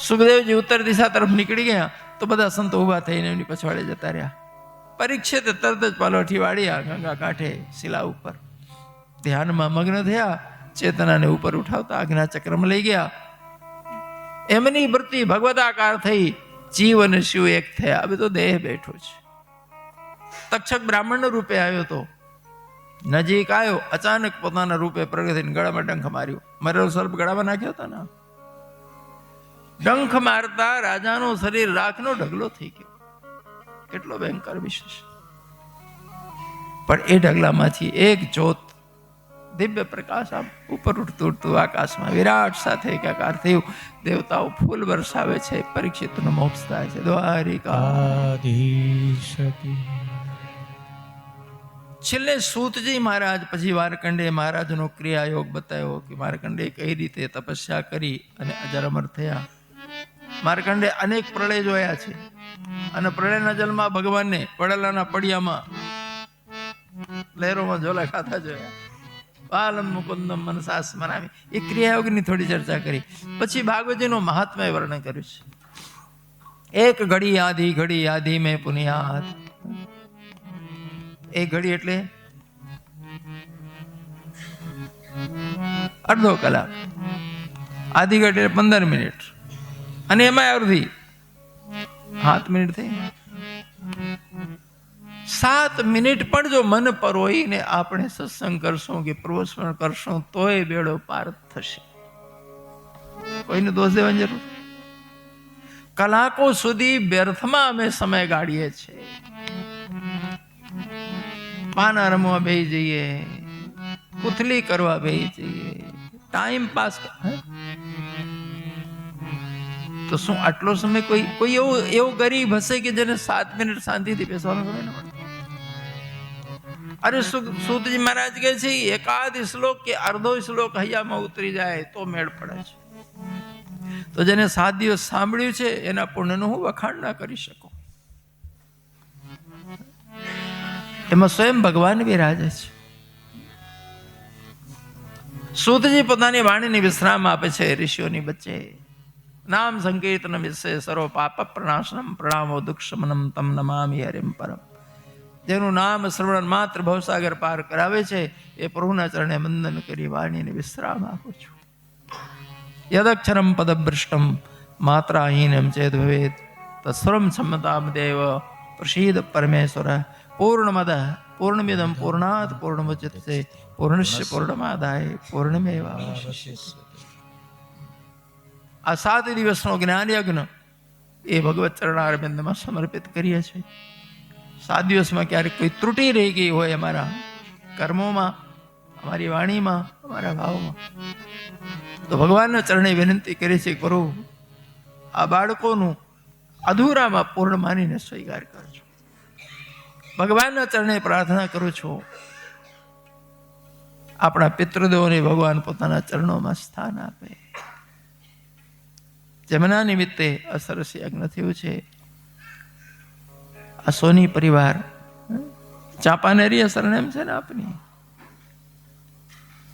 સુખદેવજી ઉત્તર દિશા તરફ નીકળી ગયા તો બધા સંતો ઉભા થઈને એમની પછવાડે જતા રહ્યા. પરીક્ષિત તરત જ પાલોઠી વાળ્યા ગંગા કાંઠે શિલા ઉપર ધ્યાનમાં મગ્ન થયા. ચેતનાને ઉપર ઉઠાવતા આજ્ઞા ચક્રમાં લઈ ગયા. એમની વૃત્તિ ભગવદાકાર થઈ. જીવ અને શિવ એક થયા. હવે તો દેહ બેઠો છે. તક્ષક બ્રાહ્મણ રૂપે આવ્યો તો નજીક આવ્યો, અચાનક પોતાના રૂપે પ્રગટ થઈને ગળામાં ડંખ માર્યો. મરેલો સર્પ ગળામાં નાખ્યો હતો ને, ડંખ મારતા રાજાનું શરીર રાખનો ઢગલો થઈ ગયો. કેટલો ભયંકર વિષય છે. પણ એ ઢગલામાંથી એક જ્યોત દિવ્ય પ્રકાશ આમ ઉપર ઉઠતું ઉઠતું આકાશમાં વિરાટ સાથે એકાકાર થયું. દેવતાઓ ફૂલ વરસાવે છે. પરીક્ષિતનો મોક્ષ થાય છે. દ્વારિકાધીશ કી. છેલ્લે સૂતજી મહારાજ પછી માર્કંડેય મહારાજનો ક્રિયાયોગ બતાવ્યો કે માર્કંડેય કઈ રીતે તપસ્યા કરી અને અજર અમર થયા. માર્કંડેય અનેક પ્રલય જોયા છે અને પ્રલયના જલમાં ભગવાનને પડેલાના પડિયામાં લહેરોમાં ઝોલા ખાતા જોયા. બાલમ મુકુંદમ મનસા સ્મરામી. એ ક્રિયાયોગની થોડી ચર્ચા કરી. પછી ભાગવતજીનું મહાત્મ્ય વર્ણન કર્યું છે. એક ઘડી આધી મેં પુનિયાત. એ ઘડી એટલે અડધો કલાક, આધી ઘડી એટલે 15 મિનિટ, અને એમાં અડધી 7 મિનિટ થઈ. 7 મિનિટ પણ જો મન પરોઈને આપણે સત્સંગ કરશું કે પ્રવચન કરશું તોય બેડો પાર થશે. કોઈને દોષ દેવાની જરૂર. કલાકો સુધી વ્યર્થમાં અમે સમય ગાળીએ છીએ. પાના રમવા બેસી જઈએ, કુથલી કરવા બેસી જઈએ, ટાઈમ પાસ. તો શું આટલો સમય કોઈ એવો ગરીબ હશે કે જેને 7 મિનિટ શાંતિથી બેસવાનો સમય ન મળે? અરે સૂતજી મહારાજ કહે છે એકાદ શ્લોક કે અડધો શ્લોક હૈયામાં ઉતરી જાય તો મેળ પડે છે. તો જેને 7 દિવસ સાંભળ્યું છે એના પુણ્યનું હું વખાણ ના કરી શકું. એમાં સ્વયં ભગવાન વિરાજે છે. સૂતજી પોતાની વાણીને વિશ્રામ આપે છે ઋષિઓની વચ્ચે. નામ સંકીર્તન વિશે સર્વ પાપ પ્રણાશનમ પ્રણામો દુઃખશમનમ તમ નમામિ હરિમ પરમ. જેનું નામ શ્રવણ માત્ર ભવસાગર પાર કરાવે છે એ પ્રભુના ચરણે વંદન કરી વાણીને વિશ્રામ આપું છું. યદક્ષરમ પદભ્રષ્ટમ માત્રાહીનમ ચેદ ભવેત તત્સર્વં ક્ષમતામ દેવ પ્રસીદ પરમેશ્વર. પૂર્ણમદ પૂર્ણમિદં પૂર્ણાત પૂર્ણમુચ્યતે પૂર્ણસ્ય પૂર્ણમાદાય પૂર્ણમેવાવશિષ્યતે. આ 7 દિવસનો જ્ઞાન યજ્ઞ એ ભગવત ચરણારવિંદમાં સમર્પિત કરીએ છીએ. 7 દિવસમાં ક્યારેક કોઈ ત્રુટિ રહી ગઈ હોય અમારા કર્મોમાં, અમારી વાણીમાં, અમારા ભાવમાં, તો ભગવાનના ચરણે વિનંતી કરી છે, પ્રભુ આ બાળકોનું અધૂરામાં પૂર્ણ માનીને સ્વીકાર કરજો. ભગવાનના ચરણે પ્રાર્થના કરું છું આપણા પિતૃદેવોને ભગવાન પોતાના ચરણોમાં સ્થાન આપે. જેમના નિમિત્તે આ સરસ યજ્ઞ થયું છે. આ સોની પરિવાર ચાંપાનેરિયા સરનેમ છે ને આપની,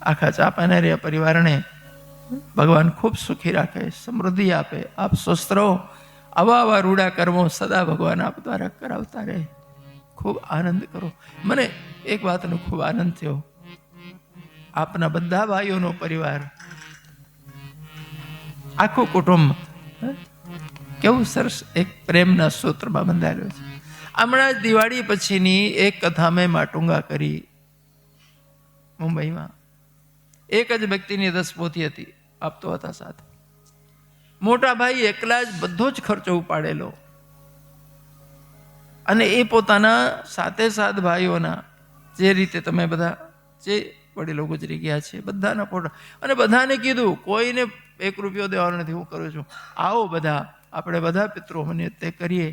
આખા ચાંપાનેરિયા પરિવારને ભગવાન ખૂબ સુખી રાખે, સમૃદ્ધિ આપે. આપ સ્વસ્થ રહો. આવા રૂડા કર્મો સદા ભગવાન આપ દ્વારા કરાવતા રહે. ખૂબ આનંદ કરો. મને એક વાતનો ખૂબ આનંદ થયો. આપના બધા ભાઈઓનો પરિવાર, આખું કુટુંબ કેવું સરસ એક પ્રેમના સૂત્રમાં બંધાયેલો છે. હમણાં જ દિવાળી પછીની એક કથા મેં માટુંગા કરી મુંબઈમાં. એક જ વ્યક્તિની 10 પોથી હતી, આપતો હતા સાથે. મોટા ભાઈ એકલા જ બધો જ ખર્ચો ઉપાડેલો, અને એ પોતાના 7 ભાઈઓના જે રીતે તમે બધા જે વડીલો ગુજરી ગયા છે બધાના ફોટા, અને બધાને કીધું કોઈને 1 રૂપિયો દેવાનો નથી, હું કરું છું, આવો બધા આપણે બધા પિતૃઓને તે કરીએ.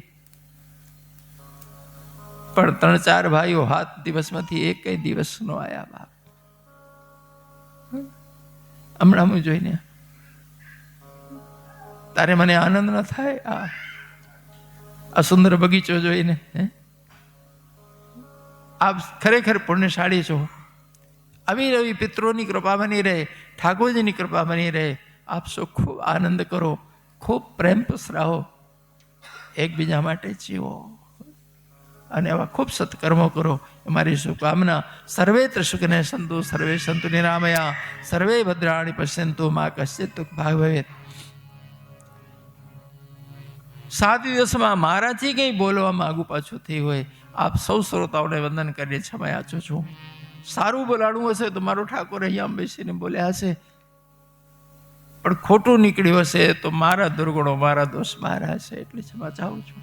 પણ 3-4 ભાઈઓ 7 દિવસમાંથી એક દિવસ નો આયા. બાપ હમણાં હું જોઈને તારે મને આનંદ ન થાય આ સુંદર બગીચો જોઈને? આપ ખરેખર પુણ્યશાળી છો. આવી રવિ પિતૃઓની કૃપા બની રહે, ઠાકોરજીની કૃપા બની રહે. આપ સૌ ખૂબ આનંદ કરો, ખૂબ પ્રેમ પસરાવો, એકબીજા માટે જીવો અને એવા ખૂબ સત્કર્મો કરો. અમારી શુભકામના. સર્વેત્ર સુખને સંતુ, સર્વે સંતુ નિરામયા, સર્વે ભદ્રાણી પશ્યંતુ, મા કશ્ચિત દુઃખ ભાગ ભવેત. 7 દિવસમાં મારાથી કંઈ બોલવામાં આગુ પાછું થઈ હોય, આપ સૌ શ્રોતાઓને વંદન કરીને ક્ષમા યાચું છું. સારું બોલાડવું હશે તો મારો ઠાકોર અહીંયા બેસીને બોલ્યા હશે, પણ ખોટું નીકળ્યું હશે તો મારા દુર્ગુણો, મારા દોષ મારા હશે, એટલે ક્ષમા ચાહું છું.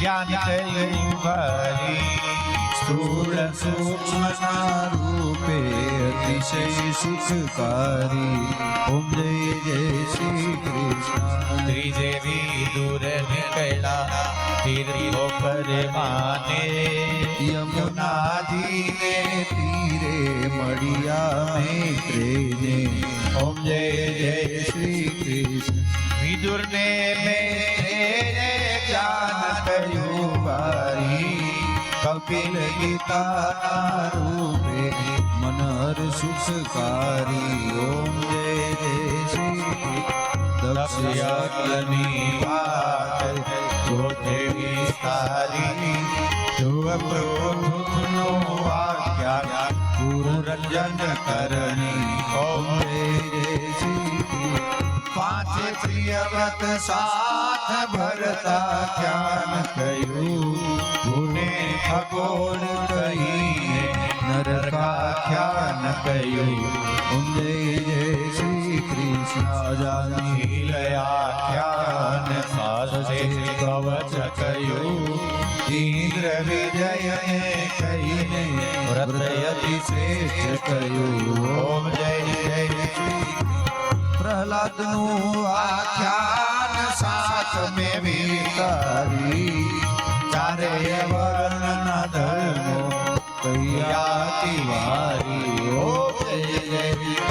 જ્ઞાન થયું ભારી સ્થૂળ સૂક્ષ્મના રૂપે અતિશય સુખકારી ઓમ જય જય શ્રી કૃષ્ણ ત્રીજે વિદુર નીકળ્યા તીર્થો પરમાને યમુનાજીને તીરે મળ્યા મૈત્રેયને ઓમ જય જય શ્રી કૃષ્ણ વિદુરને મેં જ્ઞાન કર્યું ભારી કપિલ ગીતાના રૂપે મનહર સુખકારી ઓમ જય જય શ્રી દક્ષયજ્ઞની વાત જોતે વિસ્તારી ધ્રુવ પ્રભુનો વાક્યા પૂરંજન કરણી ઓમ જય જય શ્રી પાંચ પ્રિયવત સાથ ભરતા ધ્યાન કહ્યું પુને ખગોળ કહીને નરકાખ્યાન કહ્યું ઓમ જય જય શ્રી કૃષ્ણ અજાની આખ્યાન સાસે કવચ કહ્યું ઇન્દ્ર વિજયને કહીને વ્રતયતિ શ્રેષ્ઠ કહ્યું ઓમ જય જય શ્રી પ્રહલાદનું આખ્યાન સાત મેં વિતારી ચારેય વર્ણના ધર્મો કૈયાતિ વારી ઓમ જય જય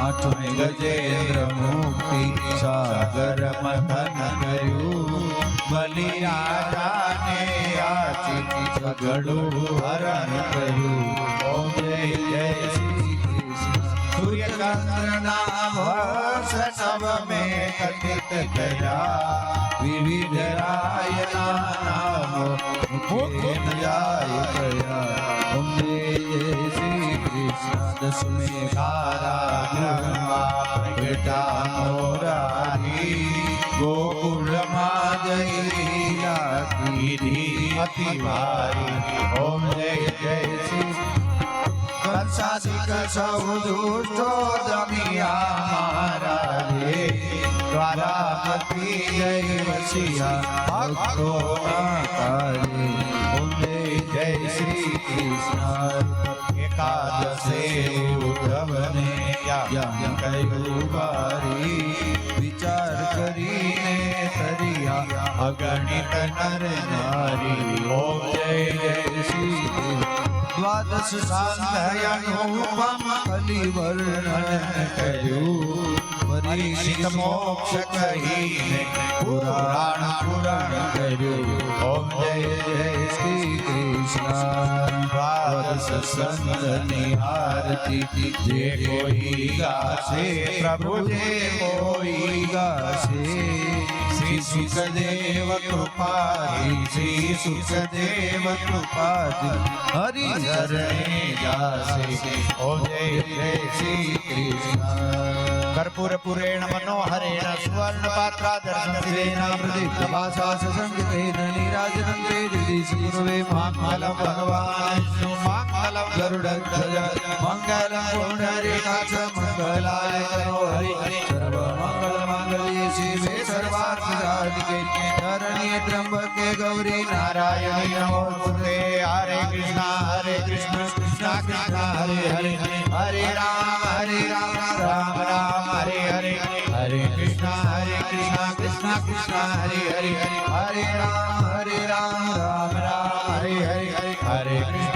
આઠમે ગજેન્દ્ર મુક્તિ સાગર મંથન કર્યું બલિરાજાને યાચી સગડું હરણ કર્યું ઓમ જય જય શ્રી કૃષ્ણ સૂર્યચંદ્રના વર્ષ નવ મેં કથિત કર્યા વિવિધ રાયના નામો મુખે જાય ગયા ઓમ જય જય શ્રી કૃષ્ણ દસમે કારાગૃહમાં પ્રગટા મોરારી ગોકુળમાં જઈ લીલા કીધી અતિ ભારી ઓમ જય જય શ્રી કંસાદિક સૌ દુષ્ટો દમિયા મારા રે દ્વારાપતિ જય વસિયા ભક્તોના કારે ઓમ જય જય શ્રી કૃષ્ણ એકાદશે ઉદ્ધવને યાજ્ઞ કહ્યું વારી વિચાર કરીને તરિયા અગણિત નર નારી ઓમ જય જય શ્રી દ્વાદશ સાંધ્યાનુપમ કલિવર્ણન કર્યું પરીક્ષિત મોક્ષ કહીને પુરાણ કર્યું ઓમ જય જય શ્રી કૃષ્ણ દ્વાદશ સંતની આરતી જે કોઈ ગાશે પ્રભુ જે કોઈ ગાશે શ્રી સુખદેવ કૃપાથી શ્રી સુખદેવ કૃપાથી હરિ શરણે જાશે ઓમ જય જય શ્રી કૃષ્ણ કર્પૂર પુરેણ મનોહરેણ સુવર્ણ પાત્રા દર્શન શ્રીના પ્રદીપ ભાષા સંગીત નિરાજન જગદીશ્વરે મંગલમ ભગવાન મંગલમ ગરુડધ્વજ મંગલમ પુંડરીકાક્ષ મંગલાય હરિ સર્વ મંગલ માંગલ્યે શિવે સર્વાર્થ સાધિકે શરણ્યે ત્ર્યંબકે ગૌરી નારાયણી નમોસ્તુતે હરે કૃષ્ણ કૃષ્ણ કૃષ્ણ હરે હરે હરે રામ રામ રામ હરે હરે હરે કૃષ્ણ કૃષ્ણ કૃષ્ણ હરે હરે હરે રામ રામ રામ હરે હરે હરે કૃષ્ણ